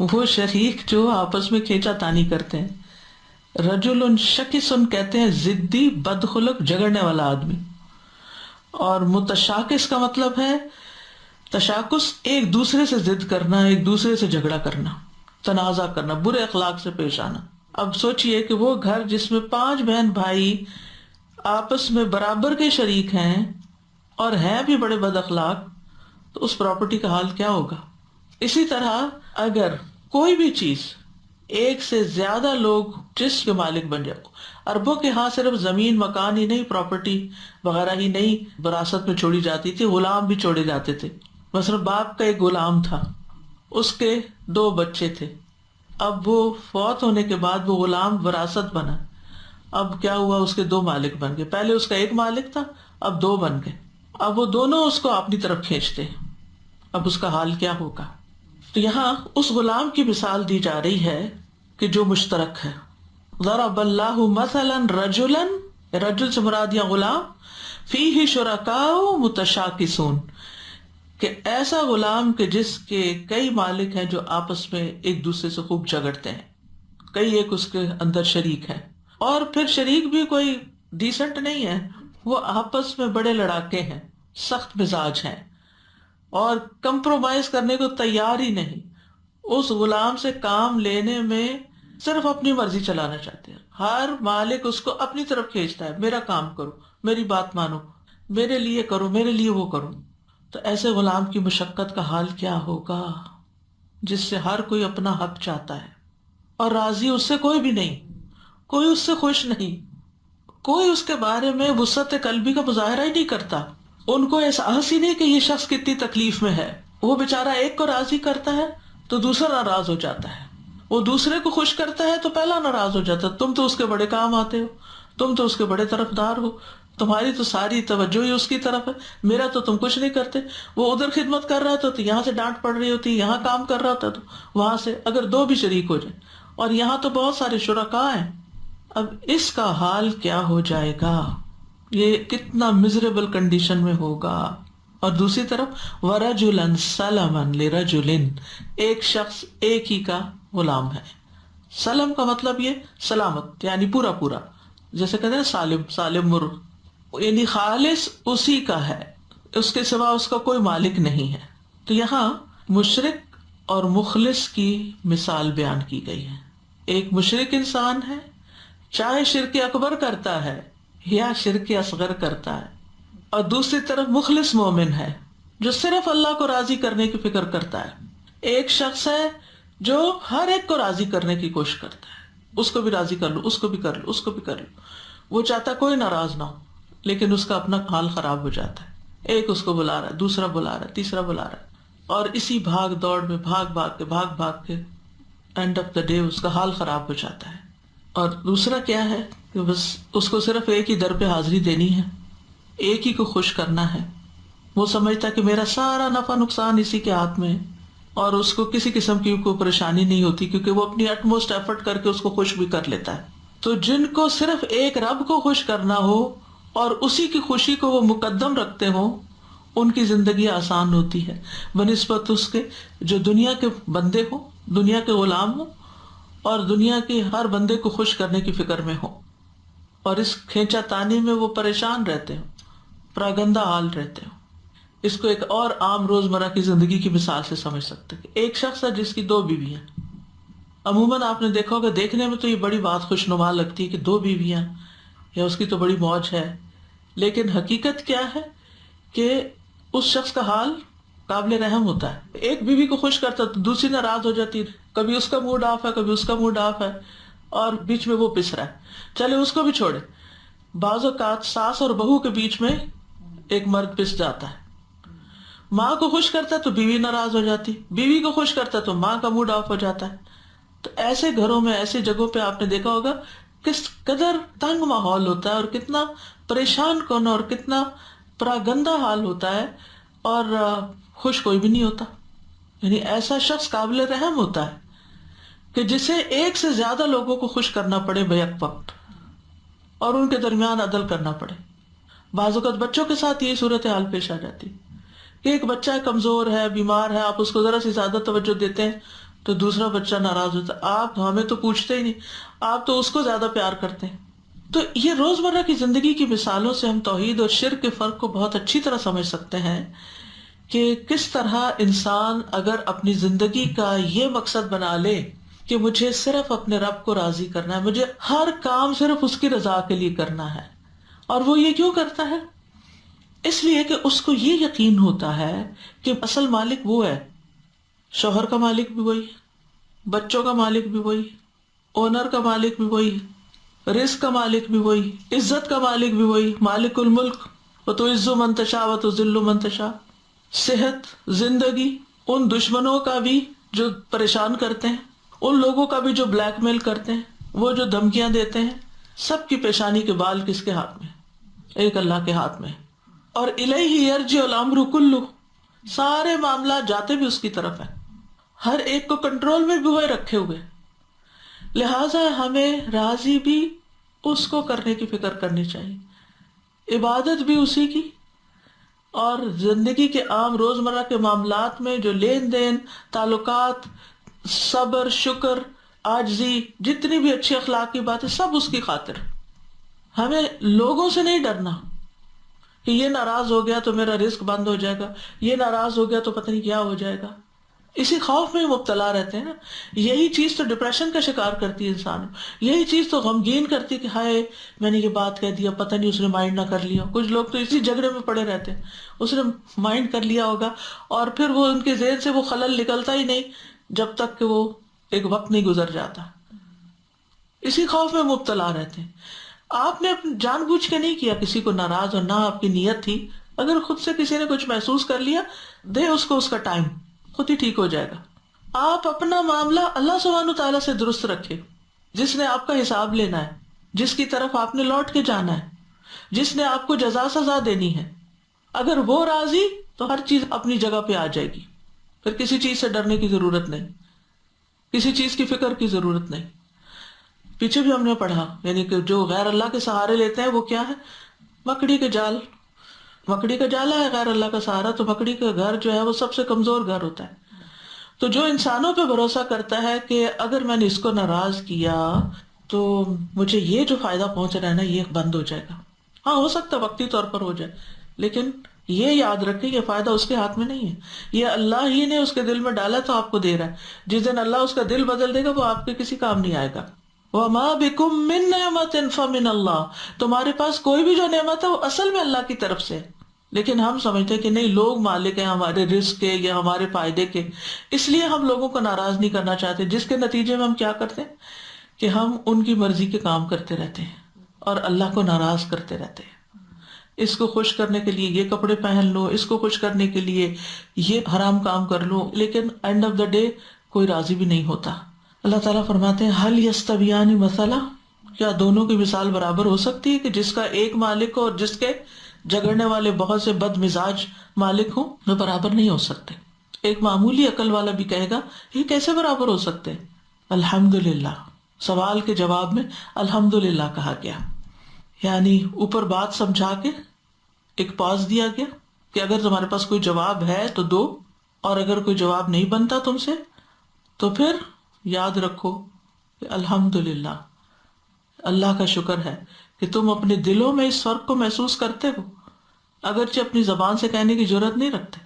وہ شریک جو آپس میں کھینچا تانی کرتے ہیں۔ رجل شکسن کہتے ہیں ضدی، بدخلق، جھگڑنے والا آدمی، اور متشاکس کا مطلب ہے تشاکس، ایک دوسرے سے ضد کرنا، ایک دوسرے سے جھگڑا کرنا، تنازع کرنا، برے اخلاق سے پیش آنا۔ اب سوچئے کہ وہ گھر جس میں 5 بہن بھائی آپس میں برابر کے شریک ہیں اور ہیں بھی بڑے بد اخلاق، تو اس پراپرٹی کا حال کیا ہوگا؟ اسی طرح اگر کوئی بھی چیز ایک سے زیادہ لوگ جس کے مالک بن جائے، اربوں کے ہاں صرف زمین مکان ہی نہیں، پراپرٹی وغیرہ ہی نہیں وراثت میں چھوڑی جاتی تھی، غلام بھی چھوڑے جاتے تھے۔ مثلا باپ کا ایک غلام تھا، اس کے 2 بچے تھے، اب وہ فوت ہونے کے بعد وہ غلام وراثت بنا، اب کیا ہوا؟ اس کے 2 مالک بن گئے، پہلے اس کا ایک مالک تھا، اب 2 بن گئے، اب وہ دونوں اس کو اپنی طرف کھینچتے ہیں، اب اس کا حال کیا ہوگا؟ تو یہاں اس غلام کی مثال دی جا رہی ہے کہ جو مشترک ہے۔ ضرب اللہ مثلا رجلا، رجل سے مراد یا غلام، فیہ شرکاء متشاکسون، کہ ایسا غلام کہ جس کے کئی مالک ہیں جو آپس میں ایک دوسرے سے خوب جھگڑتے ہیں، کئی ایک اس کے اندر شریک ہیں، اور پھر شریک بھی کوئی ڈیسنٹ نہیں ہے، وہ آپس میں بڑے لڑاکے ہیں، سخت مزاج ہیں، اور کمپرومائز کرنے کو تیار ہی نہیں، اس غلام سے کام لینے میں صرف اپنی مرضی چلانا چاہتے ہیں، ہر مالک اس کو اپنی طرف کھینچتا ہے، میرا کام کرو، میری بات مانو، میرے لیے کرو، میرے لیے وہ کرو. تو ایسے غلام کی مشقت کا حال کیا ہوگا جس سے ہر کوئی اپنا حق چاہتا ہے اور راضی اس سے کوئی بھی نہیں، کوئی اس سے خوش نہیں، کوئی اس کے بارے میں وسعت قلبی کا مظاہرہ ہی نہیں کرتا. ان کو احساس ہی نہیں کہ یہ شخص کتنی تکلیف میں ہے. وہ بیچارہ ایک کو راضی کرتا ہے تو دوسرا ناراض ہو جاتا ہے، وہ دوسرے کو خوش کرتا ہے تو پہلا ناراض ہو جاتا ہے. تم تو اس کے بڑے کام آتے ہو، تم تو اس کے بڑے طرفدار ہو، تمہاری تو ساری توجہ ہی اس کی طرف ہے، میرا تو تم کچھ نہیں کرتے. وہ ادھر خدمت کر رہا تھا تو یہاں سے ڈانٹ پڑ رہی ہوتی، یہاں کام کر رہا تھا تو وہاں سے، اگر دو بھی شریک ہو جائیں، اور یہاں تو بہت سارے شرکاء ہیں. اب اس کا حال کیا ہو جائے گا، یہ کتنا مزریبل کنڈیشن میں ہوگا. اور دوسری طرف وَرَجُلًا سَلَمًا لِرَجُلٍ، ایک شخص ایک ہی کا غلام ہے. سلم کا مطلب یہ سلامت، یعنی پورا پورا، جیسے کہتے ہیں سالم، سالم مرغ، یعنی خالص اسی کا ہے، اس کے سوا اس کا کوئی مالک نہیں ہے. تو یہاں مشرک اور مخلص کی مثال بیان کی گئی ہے. ایک مشرک انسان ہے، چاہے شرک اکبر کرتا ہے یا شرک اصغر کرتا ہے، اور دوسری طرف مخلص مومن ہے جو صرف اللہ کو راضی کرنے کی فکر کرتا ہے. ایک شخص ہے جو ہر ایک کو راضی کرنے کی کوشش کرتا ہے، اس کو بھی راضی کر لو، اس کو بھی کر لو، اس کو بھی کر لو. وہ چاہتا کوئی ناراض نہ ہو، لیکن اس کا اپنا حال خراب ہو جاتا ہے. ایک اس کو بلا رہا ہے، دوسرا بلا رہا ہے، تیسرا بلا رہا ہے، اور اسی بھاگ دوڑ میں بھاگ بھاگ کے اینڈ آف دا ڈے اس کا حال خراب ہو جاتا ہے. اور دوسرا کیا ہے کہ بس اس کو صرف ایک ہی در پہ حاضری دینی ہے، ایک ہی کو خوش کرنا ہے. وہ سمجھتا ہے کہ میرا سارا نفع نقصان اسی کے ہاتھ میں ہے، اور اس کو کسی قسم کی کوئی پریشانی نہیں ہوتی کیونکہ وہ اپنی اٹموسٹ ایفرٹ کر کے اس کو خوش بھی کر لیتا ہے. تو جن کو صرف ایک رب کو خوش کرنا ہو اور اسی کی خوشی کو وہ مقدم رکھتے ہوں، ان کی زندگی آسان ہوتی ہے بنسبت اس کے جو دنیا کے بندے ہوں، دنیا کے غلام ہوں، اور دنیا کے ہر بندے کو خوش کرنے کی فکر میں ہو، اور اس کھینچا تانی میں وہ پریشان رہتے ہوں، پراگندہ حال رہتے ہوں. اس کو ایک اور عام روزمرہ کی زندگی کی مثال سے سمجھ سکتے ہیں. ایک شخص ہے جس کی 2 بیویاں، عموماً آپ نے دیکھا ہوگا، دیکھنے میں تو یہ بڑی بات خوشنما لگتی ہے کہ 2 بیویاں، یا اس کی تو بڑی موج ہے، لیکن حقیقت کیا ہے کہ اس شخص کا حال قابل رحم ہوتا ہے. ایک بیوی کو خوش کرتا تو دوسری ناراض ہو جاتی، کبھی اس کا موڈ آف ہے، کبھی اس کا موڈ آف ہے، اور بیچ میں وہ پس رہا ہے. چلے اس کو بھی چھوڑے، بعض اوقات ساس اور بہو کے بیچ میں ایک مرد پس جاتا ہے. ماں کو خوش کرتا ہے تو بیوی ناراض ہو جاتی، بیوی کو خوش کرتا ہے تو ماں کا موڈ آف ہو جاتا ہے. تو ایسے گھروں میں، ایسے جگہوں پہ آپ نے دیکھا ہوگا کس قدر تنگ ماحول ہوتا ہے، اور کتنا پریشان کن اور کتنا پراگندہ حال ہوتا ہے، اور خوش کوئی بھی نہیں ہوتا. یعنی ایسا شخص قابل رحم ہوتا ہے کہ جسے ایک سے زیادہ لوگوں کو خوش کرنا پڑے بیک وقت، اور ان کے درمیان عدل کرنا پڑے. بعض اوقات بچوں کے ساتھ یہی صورتحال پیش آ جاتی کہ ایک بچہ کمزور ہے، بیمار ہے، آپ اس کو ذرا سی زیادہ توجہ دیتے ہیں تو دوسرا بچہ ناراض ہوتا ہے، آپ ہمیں تو پوچھتے ہی نہیں، آپ تو اس کو زیادہ پیار کرتے ہیں. تو یہ روزمرہ کی زندگی کی مثالوں سے ہم توحید اور شرک کے فرق کو بہت اچھی طرح سمجھ سکتے ہیں کہ کس طرح انسان اگر اپنی زندگی کا یہ مقصد بنا لے کہ مجھے صرف اپنے رب کو راضی کرنا ہے، مجھے ہر کام صرف اس کی رضا کے لیے کرنا ہے. اور وہ یہ کیوں کرتا ہے؟ اس لیے کہ اس کو یہ یقین ہوتا ہے کہ اصل مالک وہ ہے، شوہر کا مالک بھی وہی، بچوں کا مالک بھی وہی، اونر کا مالک بھی وہی، رزق کا مالک بھی وہی، عزت کا مالک بھی وہی، مالک الملک، وتعز من تشاء وتذل من تشاء. صحت، زندگی، ان دشمنوں کا بھی جو پریشان کرتے ہیں، ان لوگوں کا بھی جو بلیک میل کرتے ہیں، وہ جو دھمکیاں دیتے ہیں، سب کی پیشانی کے بال کس کے ہاتھ میں؟ ایک اللہ کے ہاتھ میں. اور الیہ یرجع الامر کلہ، سارے معاملات جاتے بھی اس کی طرف ہیں، ہر ایک کو کنٹرول میں بھی ہوئے رکھے ہوئے. لہٰذا ہمیں راضی بھی اس کو کرنے کی فکر کرنی چاہیے، عبادت بھی اسی کی، اور زندگی کے عام روزمرہ کے معاملات میں جو لین دین، تعلقات، صبر، شکر، عاجزی، جتنی بھی اچھی اخلاق کی باتیں، سب اس کی خاطر. ہمیں لوگوں سے نہیں ڈرنا کہ یہ ناراض ہو گیا تو میرا رزق بند ہو جائے گا، یہ ناراض ہو گیا تو پتہ نہیں کیا ہو جائے گا. اسی خوف میں مبتلا رہتے ہیں نا. یہی چیز تو ڈپریشن کا شکار کرتی ہے انسان، یہی چیز تو غمگین کرتی ہے کہ ہائے میں نے یہ بات کہہ دیا، پتہ نہیں اس نے مائنڈ نہ کر لیا. کچھ لوگ تو اسی جھگڑے میں پڑے رہتے ہیں، اس نے مائنڈ کر لیا ہوگا اور پھر وہ ان کے ذہن سے وہ خلل نکلتا ہی نہیں جب تک کہ وہ ایک وقت نہیں گزر جاتا. اسی خوف میں مبتلا رہتے ہیں. آپ نے جان بوجھ کے نہیں کیا کسی کو ناراض، اور نہ آپ کی نیت تھی. اگر خود سے کسی نے کچھ محسوس کر لیا، دے اس کو اس کا ٹائم، خود ہی ٹھیک ہو جائے گا. آپ اپنا معاملہ اللہ سبحانہ تعالیٰ سے درست رکھے، جس نے آپ کا حساب لینا ہے، جس کی طرف آپ نے لوٹ کے جانا ہے، جس نے آپ کو جزا سزا دینی ہے. اگر وہ راضی تو ہر چیز اپنی جگہ پہ آ جائے گی. پھر کسی چیز سے ڈرنے کی ضرورت نہیں، کسی چیز کی فکر کی ضرورت نہیں. پیچھے بھی ہم نے پڑھا یعنی کہ جو غیر اللہ کے سہارے لیتے ہیں وہ کیا ہے؟ مکڑی کے جال. مکڑی کا جالا ہے غیر اللہ کا سہارا، تو مکڑی کا گھر جو ہے وہ سب سے کمزور گھر ہوتا ہے. تو جو انسانوں پہ بھروسہ کرتا ہے کہ اگر میں نے اس کو ناراض کیا تو مجھے یہ جو فائدہ پہنچ رہا ہے نا یہ بند ہو جائے گا. ہاں ہو سکتا ہے وقتی طور پر ہو جائے، لیکن یہ یاد رکھیں یہ فائدہ اس کے ہاتھ میں نہیں ہے، یہ اللہ ہی نے اس کے دل میں ڈالا تو آپ کو دے رہا ہے. جس دن اللہ اس کا دل بدل دے گا وہ آپ کے کسی کام نہیں آئے گا. وَمَا بِكُم مِّن نِّعْمَةٍ فَمِنَ اللَّهِ، تمہارے پاس کوئی بھی جو نعمت ہے وہ اصل میں اللہ کی طرف سے. لیکن ہم سمجھتے ہیں کہ نہیں لوگ مالک ہیں ہمارے رزق کے یا ہمارے فائدے کے، اس لیے ہم لوگوں کو ناراض نہیں کرنا چاہتے، جس کے نتیجے میں ہم کیا کرتے ہیں کہ ہم ان کی مرضی کے کام کرتے رہتے ہیں اور اللہ کو ناراض کرتے رہتے ہیں. اس کو خوش کرنے کے لیے یہ کپڑے پہن لو، اس کو خوش کرنے کے لیے یہ حرام کام کر لو، لیکن اینڈ آف دا ڈے کوئی راضی بھی نہیں ہوتا. اللہ تعالیٰ فرماتے ہیں حل یستویان مثلا، کیا دونوں کی مثال برابر ہو سکتی ہے کہ جس کا ایک مالک ہو اور جس کے جھگڑنے والے بہت سے بد مزاج مالک ہوں؟ وہ برابر نہیں ہو سکتے. ایک معمولی عقل والا بھی کہے گا یہ کیسے برابر ہو سکتے؟ الحمدللہ، سوال کے جواب میں الحمدللہ کہا گیا، یعنی اوپر بات سمجھا کے ایک پاز دیا گیا کہ اگر تمہارے پاس کوئی جواب ہے تو دو، اور اگر کوئی جواب نہیں بنتا تم سے تو پھر یاد رکھو کہ الحمدللہ، اللہ کا شکر ہے کہ تم اپنے دلوں میں اس فرق کو محسوس کرتے ہو، اگرچہ اپنی زبان سے کہنے کی جرات نہیں رکھتے.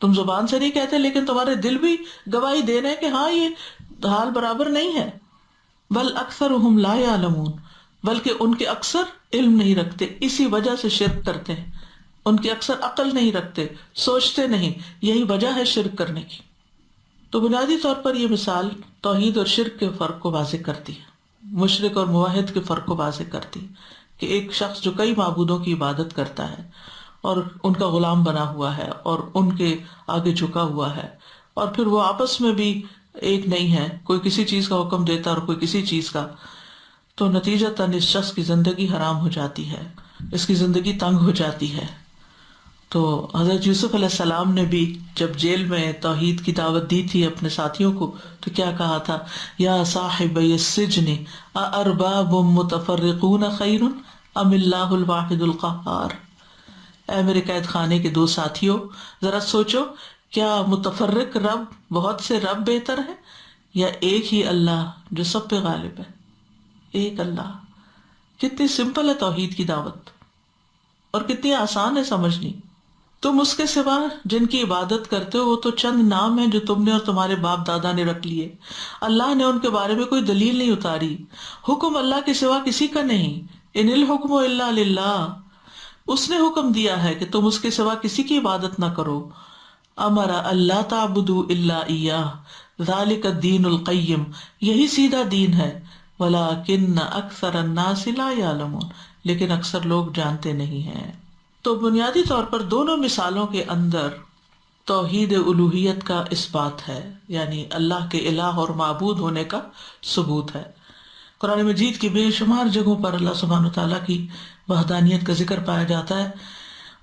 تم زبان سے نہیں کہتے لیکن تمہارے دل بھی گواہی دے رہے ہیں کہ ہاں یہ حال برابر نہیں ہے. بل اکثرہم لا یعلمون، بلکہ ان کے اکثر علم نہیں رکھتے، اسی وجہ سے شرک کرتے ہیں. ان کے اکثر عقل نہیں رکھتے، سوچتے نہیں، یہی وجہ ہے شرک کرنے کی. تو بنیادی طور پر یہ مثال توحید اور شرک کے فرق کو واضح کرتی ہے، مشرک اور موحد کے فرق کو واضح کرتی ہے کہ ایک شخص جو کئی معبودوں کی عبادت کرتا ہے اور ان کا غلام بنا ہوا ہے اور ان کے آگے جھکا ہوا ہے، اور پھر وہ آپس میں بھی ایک نہیں ہے، کوئی کسی چیز کا حکم دیتا اور کوئی کسی چیز کا، تو نتیجتاً اس شخص کی زندگی حرام ہو جاتی ہے، اس کی زندگی تنگ ہو جاتی ہے. تو حضرت یوسف علیہ السلام نے بھی جب جیل میں توحید کی دعوت دی تھی اپنے ساتھیوں کو تو کیا کہا تھا؟ یا صاحبی السجن اارباب متفرقون خیر ام اللہ الواحد القہار. اے میرے قید خانے کے دو ساتھیوں، ذرا سوچو کیا متفرق رب، بہت سے رب بہتر ہے یا ایک ہی اللہ جو سب پہ غالب ہے؟ ایک اللہ. کتنی سمپل ہے توحید کی دعوت اور کتنی آسان ہے سمجھنی. تم اس کے سوا جن کی عبادت کرتے ہو وہ تو چند نام ہیں جو تم نے اور تمہارے باپ دادا نے رکھ لیے. اللہ نے ان کے بارے میں کوئی دلیل نہیں اتاری. حکم اللہ کے سوا کسی کا نہیں. ان الحکم الا للہ، اس نے حکم دیا ہے کہ تم اس کے سوا کسی کی عبادت نہ کرو. امر اللہ تعبدوا الا ایاہ ذالک الدین القیم، یہی سیدھا دین ہے. ولکن اکثر الناس لا یعلمون، لیکن اکثر لوگ جانتے نہیں ہیں. تو بنیادی طور پر دونوں مثالوں کے اندر توحید الوہیت کا اس بات ہے، یعنی اللہ کے الہ اور معبود ہونے کا ثبوت ہے. قرآن مجید کی بے شمار جگہوں پر اللہ سبحانہ وتعالیٰ کی وحدانیت کا ذکر پایا جاتا ہے.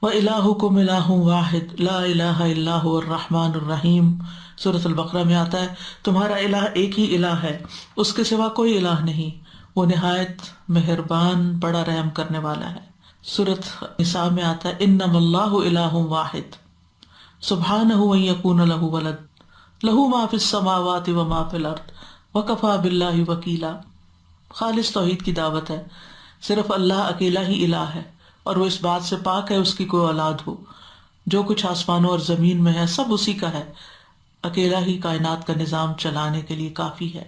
وَإِلَٰهُكُمْ إِلَٰهٌ وَاحِدٌ لَا إِلَٰهَ إِلَّا هُوَ الرَّحْمَٰنُ الرَّحِيمُ. سورۃ البقرہ میں آتا ہے تمہارا الہ ایک ہی الہ ہے، اس کے سوا کوئی الہ نہیں، وہ نہایت مہربان بڑا رحم کرنے والا ہے. سورۃ نساء میں آتا ہے انما اللہ الہ واحد سبحانہ ان یکون لہ ولد لہ ما فی السماوات وما فی الارض وکفی باللہ وکیلا. خالص توحید کی دعوت ہے، صرف اللہ اکیلا ہی الہ ہے اور وہ اس بات سے پاک ہے اس کی کوئی اولاد ہو. جو کچھ آسمانوں اور زمین میں ہے سب اسی کا ہے، اکیلا ہی کائنات کا نظام چلانے کے لیے کافی ہے۔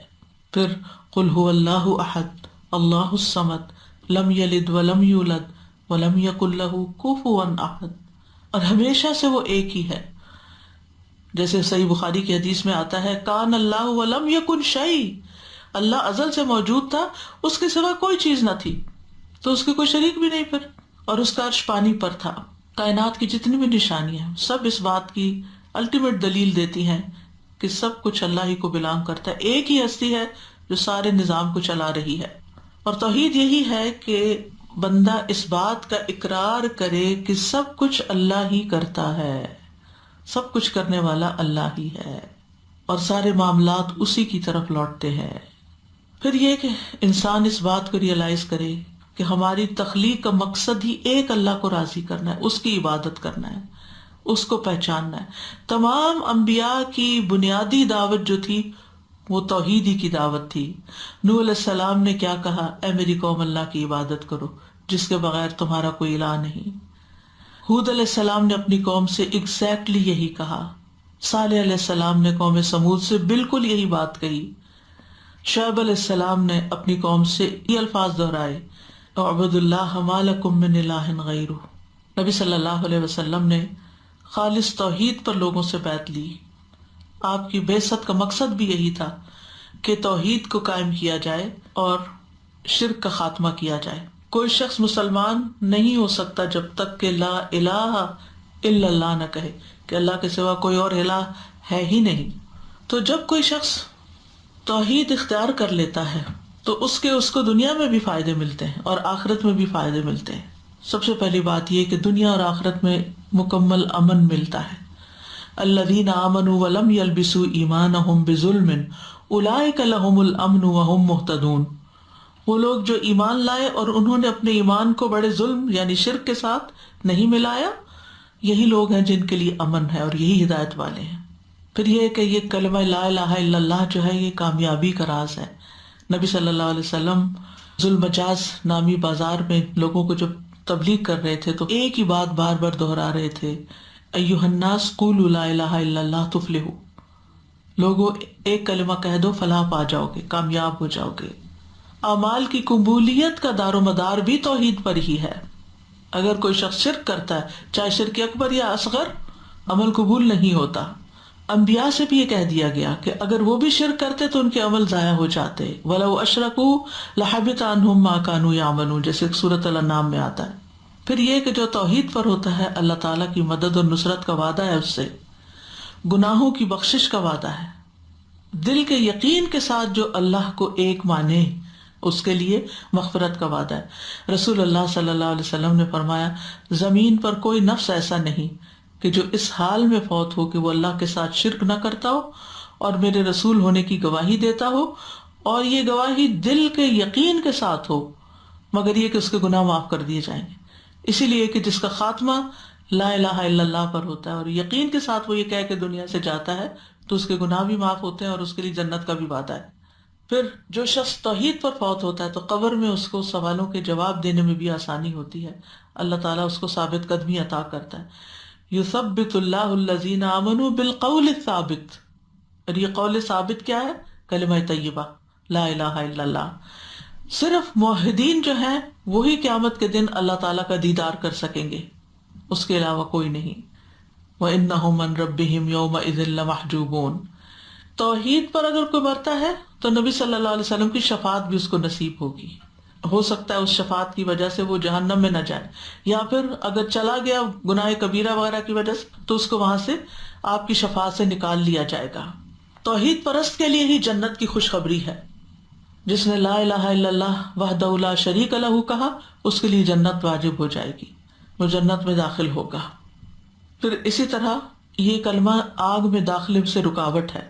پھر قل هو اللہ احد اللہ الصمد لم یلد ولم یولد ولم یکن له کفوا احد، اور ہمیشہ سے وہ ایک ہی ہے۔ جیسے صحیح بخاری کی حدیث میں آتا ہے کان اللہ ولم یکن شیء، اللہ ازل سے موجود تھا، اس کے سوا کوئی چیز نہ تھی، تو اس کے کوئی شریک بھی نہیں پھر، اور اس کا عرش پانی پر تھا۔ کائنات کی جتنی بھی نشانیاں ہیں سب اس بات کی الٹیمیٹ دلیل دیتی ہیں کہ سب کچھ اللہ ہی کو بلانگ کرتا ہے، ایک ہی ہستی ہے جو سارے نظام کو چلا رہی ہے۔ اور توحید یہی ہے کہ بندہ اس بات کا اقرار کرے کہ سب کچھ اللہ ہی کرتا ہے، سب کچھ کرنے والا اللہ ہی ہے، اور سارے معاملات اسی کی طرف لوٹتے ہیں۔ پھر یہ کہ انسان اس بات کو ریئلائز کرے کہ ہماری تخلیق کا مقصد ہی ایک اللہ کو راضی کرنا ہے، اس کی عبادت کرنا ہے، اس کو پہچاننا ہے۔ تمام انبیاء کی بنیادی دعوت جو تھی وہ توحیدی کی دعوت تھی۔ نوح علیہ السلام نے کیا کہا؟ اے میری قوم اللہ کی عبادت کرو جس کے بغیر تمہارا کوئی الہ نہیں۔ ہود علیہ السلام نے اپنی قوم سے ایگزیکٹلی یہی کہا۔ صالح علیہ السلام نے قوم سمود سے بالکل یہی بات کہی۔ شعیب علیہ السلام نے اپنی قوم سے یہ الفاظ دہرائے، اعبدوا اللہ ما لکم من الہ غیرہ۔ نبی صلی اللہ علیہ وسلم نے خالص توحید پر لوگوں سے بیعت لی۔ آپ کی بعثت کا مقصد بھی یہی تھا کہ توحید کو قائم کیا جائے اور شرک کا خاتمہ کیا جائے۔ کوئی شخص مسلمان نہیں ہو سکتا جب تک کہ لا الہ الا اللہ نہ کہے، کہ اللہ کے سوا کوئی اور الہ ہے ہی نہیں۔ تو جب کوئی شخص توحید اختیار کر لیتا ہے تو اس کو دنیا میں بھی فائدے ملتے ہیں اور آخرت میں بھی فائدے ملتے ہیں۔ سب سے پہلی بات یہ کہ دنیا اور آخرت میں مکمل امن ملتا ہے۔ الذین آمنوا ولم یلبسوا ایمانہم بظلم اولئک لہم الامن وہم مہتدون۔ وہ لوگ جو ایمان لائے اور انہوں نے اپنے ایمان کو بڑے ظلم یعنی شرک کے ساتھ نہیں ملایا، یہی لوگ ہیں جن کے لیے امن ہے اور یہی ہدایت والے ہیں۔ پھر یہ کہ یہ کلمہ لا الہ الا اللہ جو ہے یہ کامیابی کا راز ہے۔ نبی صلی اللہ علیہ وسلم ذوالمجاز نامی بازار میں لوگوں کو جب تبلیغ کر رہے تھے تو ایک ہی بات بار بار دہرا رہے تھے، ایھا الناس قولوا لا الہ الا اللہ تفلحوا۔ لوگوں ایک کلمہ کہہ دو فلاح پا جاؤ گے، کامیاب ہو جاؤ گے۔ اعمال کی قبولیت کا دار و مدار بھی توحید پر ہی ہے۔ اگر کوئی شخص شرک کرتا ہے، چاہے شرک اکبر یا اصغر، عمل قبول نہیں ہوتا۔ انبیاء سے بھی یہ کہہ دیا گیا کہ اگر وہ بھی شرک کرتے تو ان کے عمل ضائع ہو جاتے۔ وَلَوْ أَشْرَكُوا لَحَبِطَ عَنْهُمْ مَا كَانُوا يَعْمَلُونَ، جیسے سورۃ الانعام میں آتا ہے۔ پھر یہ کہ جو توحید پر ہوتا ہے اللہ تعالیٰ کی مدد اور نصرت کا وعدہ ہے، اس سے گناہوں کی بخشش کا وعدہ ہے۔ دل کے یقین کے ساتھ جو اللہ کو ایک مانے اس کے لیے مغفرت کا وعدہ ہے۔ رسول اللہ صلی اللہ علیہ وسلم نے فرمایا زمین پر کوئی نفس ایسا نہیں کہ جو اس حال میں فوت ہو کہ وہ اللہ کے ساتھ شرک نہ کرتا ہو اور میرے رسول ہونے کی گواہی دیتا ہو، اور یہ گواہی دل کے یقین کے ساتھ ہو، مگر یہ کہ اس کے گناہ معاف کر دیے جائیں گے۔ اسی لیے کہ جس کا خاتمہ لا الہ الا اللہ پر ہوتا ہے اور یقین کے ساتھ وہ یہ کہہ کے دنیا سے جاتا ہے تو اس کے گناہ بھی معاف ہوتے ہیں اور اس کے لیے جنت کا بھی وعدہ ہے۔ پھر جو شخص توحید پر فوت ہوتا ہے تو قبر میں اس کو سوالوں کے جواب دینے میں بھی آسانی ہوتی ہے، اللہ تعالیٰ اس کو ثابت قدمی عطا کرتا ہے۔ یثبت اللہ الذین آمنوا بالقول الثابت، اور یہ قول ثابت کیا ہے؟ کلمہ طیبہ لا الہ الا اللہ۔ صرف موحدین جو ہیں وہی قیامت کے دن اللہ تعالیٰ کا دیدار کر سکیں گے، اس کے علاوہ کوئی نہیں۔ وَإِنَّهُمْ مَنْ رَبِّهِمْ يَوْمَئِذٍ لَمَحْجُوبُونَ۔ توحید پر اگر کوئی مرتا ہے تو نبی صلی اللہ علیہ وسلم کی شفاعت بھی اس کو نصیب ہوگی۔ ہو سکتا ہے اس شفاعت کی وجہ سے وہ جہنم میں نہ جائے، یا پھر اگر چلا گیا گناہ کبیرہ وغیرہ کی وجہ سے تو اس کو وہاں سے آپ کی شفاعت سے نکال لیا جائے گا۔ توحید پرست کے لیے ہی جنت کی خوشخبری ہے۔ جس نے لا الہ الا اللہ وحدہ لا شریک لہ کہا اس کے لیے جنت واجب ہو جائے گی، وہ جنت میں داخل ہوگا۔ پھر اسی طرح یہ کلمہ آگ میں داخلے سے رکاوٹ ہے۔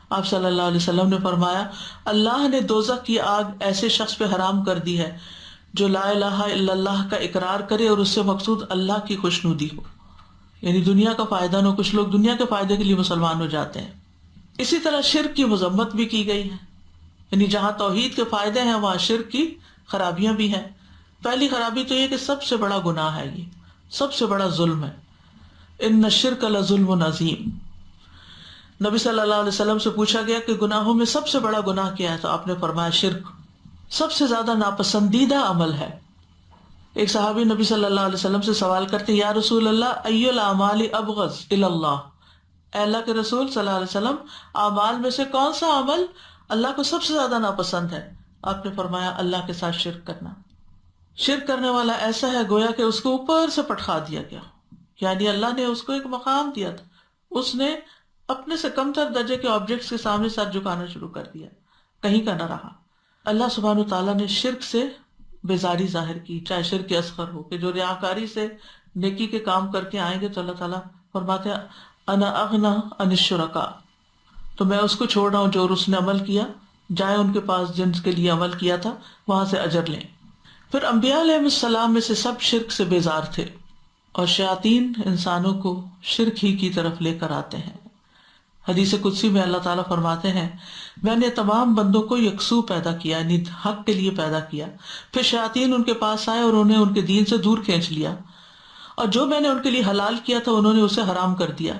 آپ صلی اللہ علیہ وسلم نے فرمایا اللہ نے دوزخ کی آگ ایسے شخص پہ حرام کر دی ہے جو لا الہ الا اللہ کا اقرار کرے اور اس سے مقصود اللہ کی خوشنودی ہو، یعنی دنیا کا فائدہ نہ۔ کچھ لوگ دنیا کے فائدے کے لیے مسلمان ہو جاتے ہیں۔ اسی طرح شرک کی مذمت بھی کی گئی ہے، یعنی جہاں توحید کے فائدے ہیں وہاں شرک کی خرابیاں بھی ہیں۔ پہلی خرابی تو یہ کہ سب سے بڑا گناہ ہے، یہ سب سے بڑا ظلم ہے۔ ان الشرک لظلم عظیم۔ نبی صلی اللہ علیہ وسلم سے پوچھا گیا کہ گناہوں میں سب سے بڑا گناہ کیا ہے، تو آپ نے فرمایا شرک سب سے زیادہ ناپسندیدہ عمل ہے۔ ایک صحابی نبی صلی اللہ علیہ وسلم سے سوال کرتے، یا رسول اللہ ای الاعمال ابغض الی اللہ، اے اللہ کے رسول صلی اللہ علیہ وسلم، اعمال میں سے کون سا عمل اللہ کو سب سے زیادہ ناپسند ہے؟ آپ نے فرمایا اللہ کے ساتھ شرک کرنا۔ شرک کرنے والا ایسا ہے گویا کہ اس کو اوپر سے پٹخا دیا گیا، یعنی اللہ نے اس کو ایک مقام دیا تھا، اس نے اپنے سے کم تر درجے کے آبجیکٹس کے سامنے سر جھکانا شروع کر دیا، کہیں کا نہ رہا۔ اللہ سبحانہ تعالیٰ نے شرک سے بیزاری ظاہر کی، چاہے شرک اصغر ہو، کہ جو ریاکاری سے نیکی کے کام کر کے آئیں گے تو اللہ تعالیٰ فرماتے ہیں انا اغنا عن الشرکاء، تو میں اس کو چھوڑ رہا ہوں جو اس نے عمل کیا، جائیں ان کے پاس جن کے لیے عمل کیا تھا وہاں سے اجر لیں۔ پھر انبیاء علیہ السلام میں سے سب شرک سے بیزار تھے، اور شیاطین انسانوں کو شرک ہی کی طرف لے کر آتے ہیں۔ حدیث قدسی میں اللہ تعالیٰ فرماتے ہیں میں نے تمام بندوں کو یکسو پیدا کیا، یعنی حق کے لیے پیدا کیا، پھر شیاطین ان کے پاس آئے اور انہیں ان کے دین سے دور کھینچ لیا، اور جو میں نے ان کے لیے حلال کیا تھا انہوں نے اسے حرام کر دیا،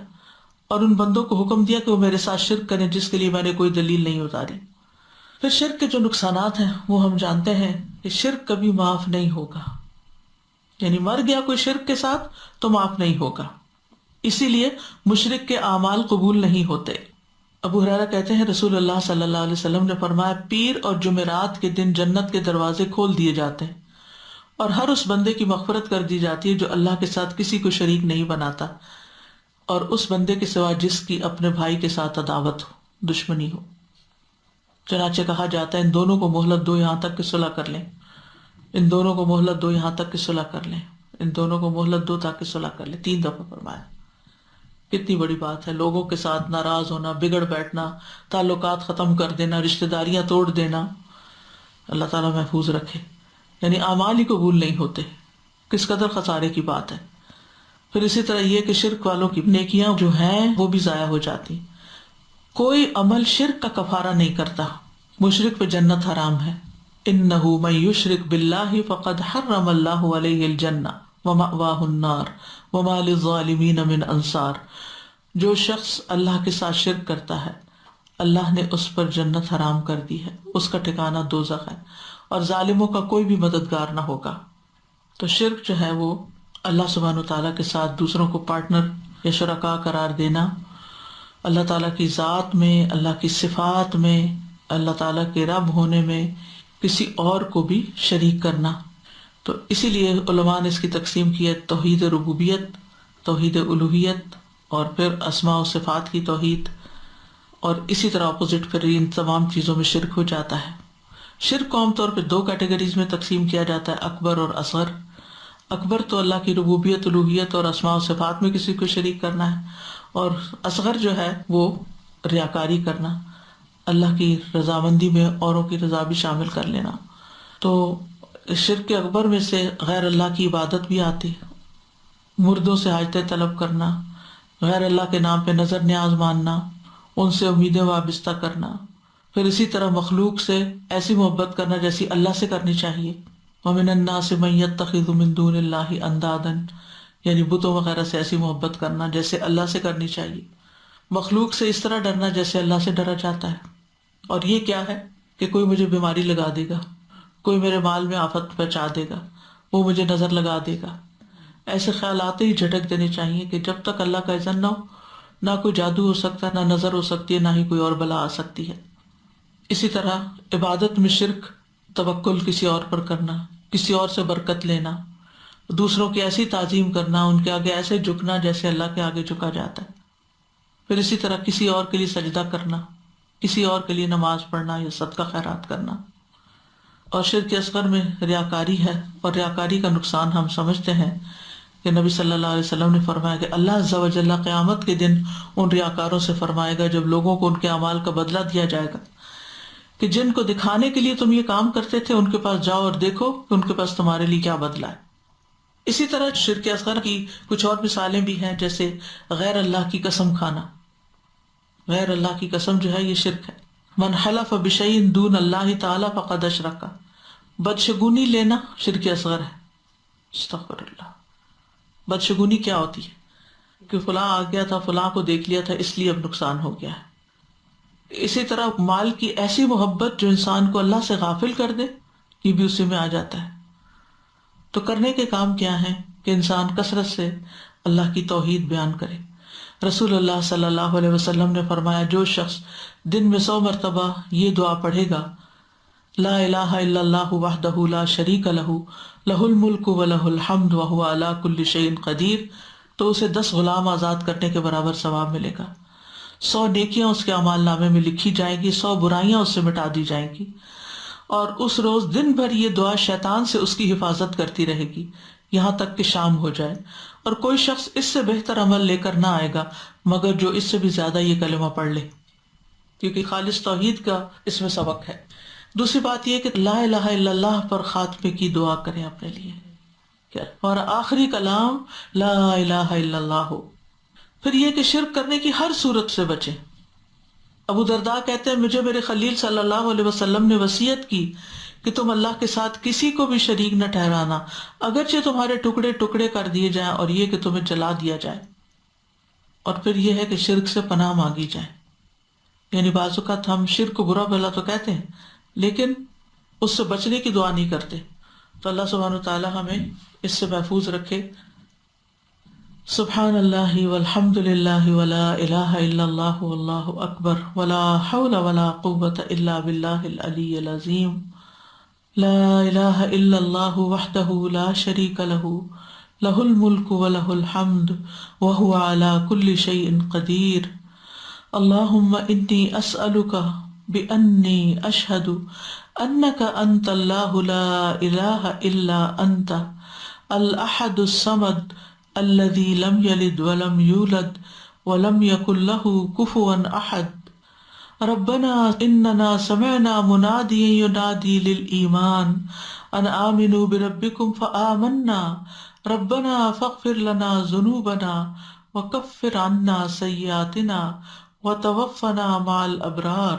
اور ان بندوں کو حکم دیا کہ وہ میرے ساتھ شرک کریں جس کے لیے میں نے کوئی دلیل نہیں اتاری۔ پھر شرک کے جو نقصانات ہیں وہ ہم جانتے ہیں کہ شرک کبھی معاف نہیں ہوگا، یعنی مر گیا کوئی شرک کے ساتھ تو معاف نہیں ہوگا، اسی لیے مشرک کے اعمال قبول نہیں ہوتے۔ ابو ہریرہ کہتے ہیں رسول اللہ صلی اللہ علیہ وسلم نے فرمایا پیر اور جمعرات کے دن جنت کے دروازے کھول دیے جاتے ہیں، اور ہر اس بندے کی مغفرت کر دی جاتی ہے جو اللہ کے ساتھ کسی کو شریک نہیں بناتا، اور اس بندے کے سوا جس کی اپنے بھائی کے ساتھ عداوت ہو، دشمنی ہو۔ چنانچہ کہا جاتا ہے ان دونوں کو مہلت دو یہاں تک کہ صلح کر لیں، ان دونوں کو مہلت دو یہاں تک کہ صلح کر لیں، ان دونوں کو مہلت دو تاکہ صلح کر لیں، 3 دفعہ فرمایا۔ کتنی بڑی بات ہے، لوگوں کے ساتھ ناراض ہونا، بگڑ بیٹھنا، تعلقات ختم کر دینا، رشتہ داریاں توڑ دینا، اللہ تعالیٰ محفوظ رکھے، یعنی اعمال ہی قبول نہیں ہوتے، کس قدر خسارے کی بات ہے۔ پھر اسی طرح یہ کہ شرک والوں کی نیکیاں جو ہیں وہ بھی ضائع ہو جاتی، کوئی عمل شرک کا کفارہ نہیں کرتا، مشرک پہ جنت حرام ہے، انہ من یشرک باللہ فقد حرم اللہ علیہ الجنہ ومأواہ النار وما للظالمین من انصار، جو شخص اللہ کے ساتھ شرک کرتا ہے اللہ نے اس پر جنت حرام کر دی ہے، اس کا ٹھکانہ دوزخ ہے، اور ظالموں کا کوئی بھی مددگار نہ ہوگا۔ تو شرک جو ہے وہ اللہ سبحانہ تعالیٰ کے ساتھ دوسروں کو پارٹنر یا شرکاء قرار دینا، اللہ تعالیٰ کی ذات میں، اللہ کی صفات میں، اللہ تعالیٰ کے رب ہونے میں کسی اور کو بھی شریک کرنا۔ تو اسی لیے علماء نے اس کی تقسیم کی ہے توحید ربوبیت، توحید الوہیت، اور پھر اسماء و صفات کی توحید، اور اسی طرح اپوزٹ پھر ان تمام چیزوں میں شرک ہو جاتا ہے۔ شرک کو عام طور پہ 2 کیٹیگریز میں تقسیم کیا جاتا ہے، اکبر اور اصغر۔ اکبر تو اللہ کی ربوبیت، الوہیت اور اسماء و صفات میں کسی کو شریک کرنا ہے، اور اصغر جو ہے وہ ریاکاری کرنا، اللہ کی رضامندی میں اوروں کی رضا بھی شامل کر لینا۔ تو شرک اکبر میں سے غیر اللہ کی عبادت بھی آتی، مردوں سے حاجتیں طلب کرنا، غیر اللہ کے نام پہ نظر نیاز ماننا، ان سے امیدیں وابستہ کرنا، پھر اسی طرح مخلوق سے ایسی محبت کرنا جیسی اللہ سے کرنی چاہیے۔ وَمِنَ النَّاسِ مَن يَتَّخِذُ مِن دُونِ اللَّهِ أَندَادًا، یعنی بتوں وغیرہ سے ایسی محبت کرنا جیسے اللہ سے کرنی چاہیے، مخلوق سے اس طرح ڈرنا جیسے اللہ سے ڈرا جاتا ہے۔ اور یہ کیا ہے کہ کوئی مجھے بیماری لگا دے گا، کوئی میرے مال میں آفت پہنچا دے گا، وہ مجھے نظر لگا دے گا، ایسے خیالات ہی جھٹک دینے چاہیے کہ جب تک اللہ کا اذن نہ ہو نہ کوئی جادو ہو سکتا، نہ نظر ہو سکتی ہے، نہ ہی کوئی اور بلا آ سکتی ہے۔ اسی طرح عبادت میں شرک توکل کسی اور پر کرنا، کسی اور سے برکت لینا، دوسروں کی ایسی تعظیم کرنا، ان کے آگے ایسے جھکنا جیسے اللہ کے آگے جھکا جاتا ہے۔ پھر اسی طرح کسی اور کے لیے سجدہ کرنا، کسی اور کے لیے نماز پڑھنا یا صدقہ خیرات کرنا۔ اور شرک اصغر میں ریاکاری ہے، اور ریاکاری کا نقصان ہم سمجھتے ہیں کہ نبی صلی اللہ علیہ وسلم نے فرمایا کہ اللہ عز و جل قیامت کے دن ان ریاکاروں سے فرمائے گا جب لوگوں کو ان کے اعمال کا بدلہ دیا جائے گا کہ جن کو دکھانے کے لیے تم یہ کام کرتے تھے ان کے پاس جاؤ اور دیکھو کہ ان کے پاس تمہارے لیے کیا بدلہ ہے۔ اسی طرح شرک اصغر کی کچھ اور مثالیں بھی ہیں، جیسے غیر اللہ کی قسم کھانا، غیر اللہ کی قسم جو ہے یہ شرک ہے۔ من حلف بشیء دون اللہ تعالی فقد اشرک، بدشگونی لینا شرک اصغر ہے۔ استغفر اللہ۔ بدشگونی کیا ہوتی ہے؟ کہ فلاں آ گیا تھا، فلاں کو دیکھ لیا تھا، اس لیے اب نقصان ہو گیا ہے۔ اسی طرح مال کی ایسی محبت جو انسان کو اللہ سے غافل کر دے، یہ بھی اسی میں آ جاتا ہے۔ تو کرنے کے کام کیا ہیں کہ انسان کثرت سے اللہ کی توحید بیان کرے۔ رسول اللہ صلی اللہ علیہ وسلم نے فرمایا، جو شخص دن میں 100 مرتبہ یہ دعا پڑھے گا، لا الہ الا اللہ وحدہ لا شریک لہ لہ الملک ولہ الحمد وہو علی کل شیء قدیر، تو اسے 10 غلام آزاد کرنے کے برابر ثواب ملے گا، 100 نیکیاں اس کے اعمال نامے میں لکھی جائیں گی، 100 برائیاں اس سے مٹا دی جائیں گی، اور اس روز دن بھر یہ دعا شیطان سے اس کی حفاظت کرتی رہے گی یہاں تک کہ شام ہو جائے، اور کوئی شخص اس سے بہتر عمل لے کر نہ آئے گا مگر جو اس سے بھی زیادہ یہ کلمہ پڑھ لے، کیونکہ خالص توحید کا اس میں سبق ہے۔ دوسری بات یہ کہ لا الہ الا اللہ پر خاتمے کی دعا کریں اپنے لیے، اور آخری کلام لا الہ الا اللہ ہو۔ پھر یہ کہ شرک کرنے کی ہر صورت سے بچیں۔ ابو درداء کہتے ہیں، مجھے میرے خلیل صلی اللہ علیہ وسلم نے وصیت کی کہ تم اللہ کے ساتھ کسی کو بھی شریک نہ ٹھہرانا، اگرچہ تمہارے ٹکڑے ٹکڑے کر دیے جائیں، اور یہ کہ تمہیں جلا دیا جائے۔ اور پھر یہ ہے کہ شرک سے پناہ مانگی جائے، یعنی بعض اوقات ہم شرک کو برا بھلا تو کہتے ہیں لیکن اس سے بچنے کی دعا نہیں کرتے، تو اللہ سبحانہ وتعالی ہمیں اس سے محفوظ رکھے۔ سبحان اللہ والحمد للہ ولا الہ الا اللہ واللہ اکبر ولا حول ولا قوة الا باللہ العلی العظیم، لا الہ الا اللہ وحدہ لا شریک لہ لہ الملک ولہ الحمد وہو علی کل شیء قدیر۔ اللہم انی اسألک بأنی اشہد انک انت اللہ لا الہ الا انت الاحد الصمد الذي لم يلد ولم يولد ولم يكن له كفوا احد۔ ربنا اننا سمعنا مناديا ينادي للإيمان ان آمنوا بربكم فآمنا ربنا فاغفر لنا ذنوبنا وكفر عنا سيئاتنا وتوفنا مع الأبرار۔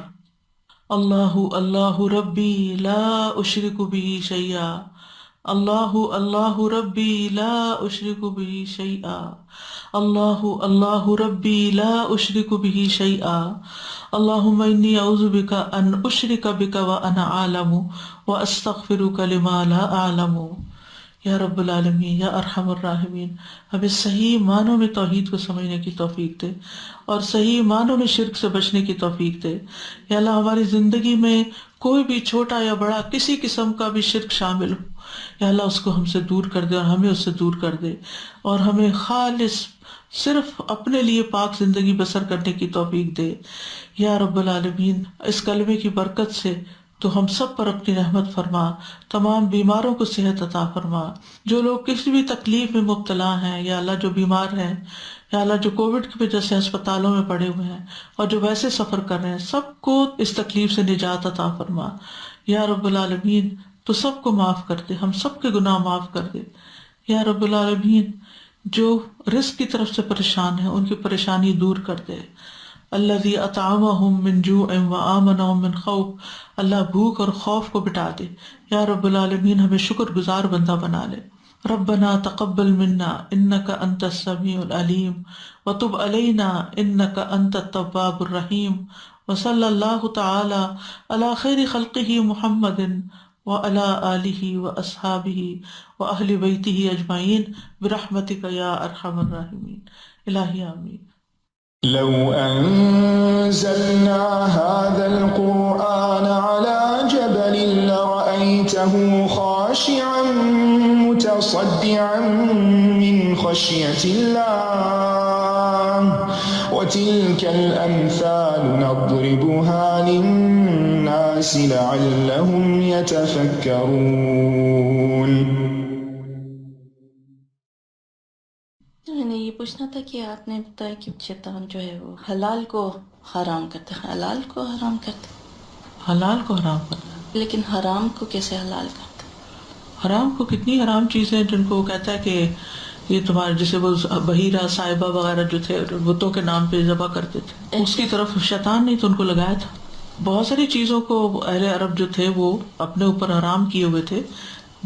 اللہ اللہ ربی لا اشرک به شیئا، اللہ اللہ ربی لا اشرک به شیئا، اللہ اللہ ربی لا اشرک به شیئا، اللہم انی اعوذ بک ان اشرک بک وانا اعلم واستغفرک لما لا اعلم۔ یا رب العالمین، یا ارحم الراحمین، ہمیں صحیح معنوں میں توحید کو سمجھنے کی توفیق دے اور صحیح معنوں میں شرک سے بچنے کی توفیق دے۔ یا اللہ، ہماری زندگی میں کوئی بھی چھوٹا یا بڑا کسی قسم کا بھی شرک شامل ہو، یا اللہ اس کو ہم سے دور کر دے اور ہمیں اس سے دور کر دے، اور ہمیں خالص صرف اپنے لیے پاک زندگی بسر کرنے کی توفیق دے۔ یا رب العالمین، اس کلمے کی برکت سے تو ہم سب پر اپنی رحمت فرما، تمام بیماروں کو صحت عطا فرما، جو لوگ کسی بھی تکلیف میں مبتلا ہیں، یا اللہ جو بیمار ہیں، یا اللہ جو کووڈ کی وجہ سے ہسپتالوں میں پڑے ہوئے ہیں اور جو ویسے سفر کر رہے ہیں، سب کو اس تکلیف سے نجات عطا فرما۔ یا رب العالمین، تو سب کو معاف کر دے، ہم سب کے گناہ معاف کر دے۔ یا رب العالمین، جو رزق کی طرف سے پریشان ہیں ان کی پریشانی دور کر دے۔ الذی اطعمہم من جوع وآمنہم من خوف، اللہ بھوک اور خوف کو مٹا دے۔ یا رب العالمین، ہمیں شکر گزار بندہ بنا لے۔ ربنا تقبل منا انک انت السمیع العلیم وتب علینا انک انت التواب الرحیم، وصلی اللہ تعالی علی خیر خلقہ محمد وعلی آلہ واصحابہ واہل بیتہ اجمعین برحمتک یا ارحم الراحمین۔ الہی آمین۔ لو أنزلنا هذا القرآن على جبل لرأيته خاشعا متصدعا من خشية الله وتلك الأمثال نضربها للناس لعلهم يتفكرون۔ میں نے یہ پوچھنا تھا کہ آپ نے بتایا کہ شیطان جو ہے وہ حلال کو حرام کرتا ہے، حلال کو حرام کرتا ہے، حلال کو حرام کرتا ہے، لیکن حرام کو کیسے حلال کرتا ہے؟ حرام کو کتنی حرام چیزیں ہیں جن کو وہ کہتا ہے کہ یہ تمہارے، جیسے وہ بحیرہ صاحبہ وغیرہ جو تھے بتوں کے نام پہ ذبح کرتے تھے، اس کی طرف شیطان نے تو ان کو لگایا تھا۔ بہت ساری چیزوں کو اہل عرب جو تھے وہ اپنے اوپر حرام کیے ہوئے تھے،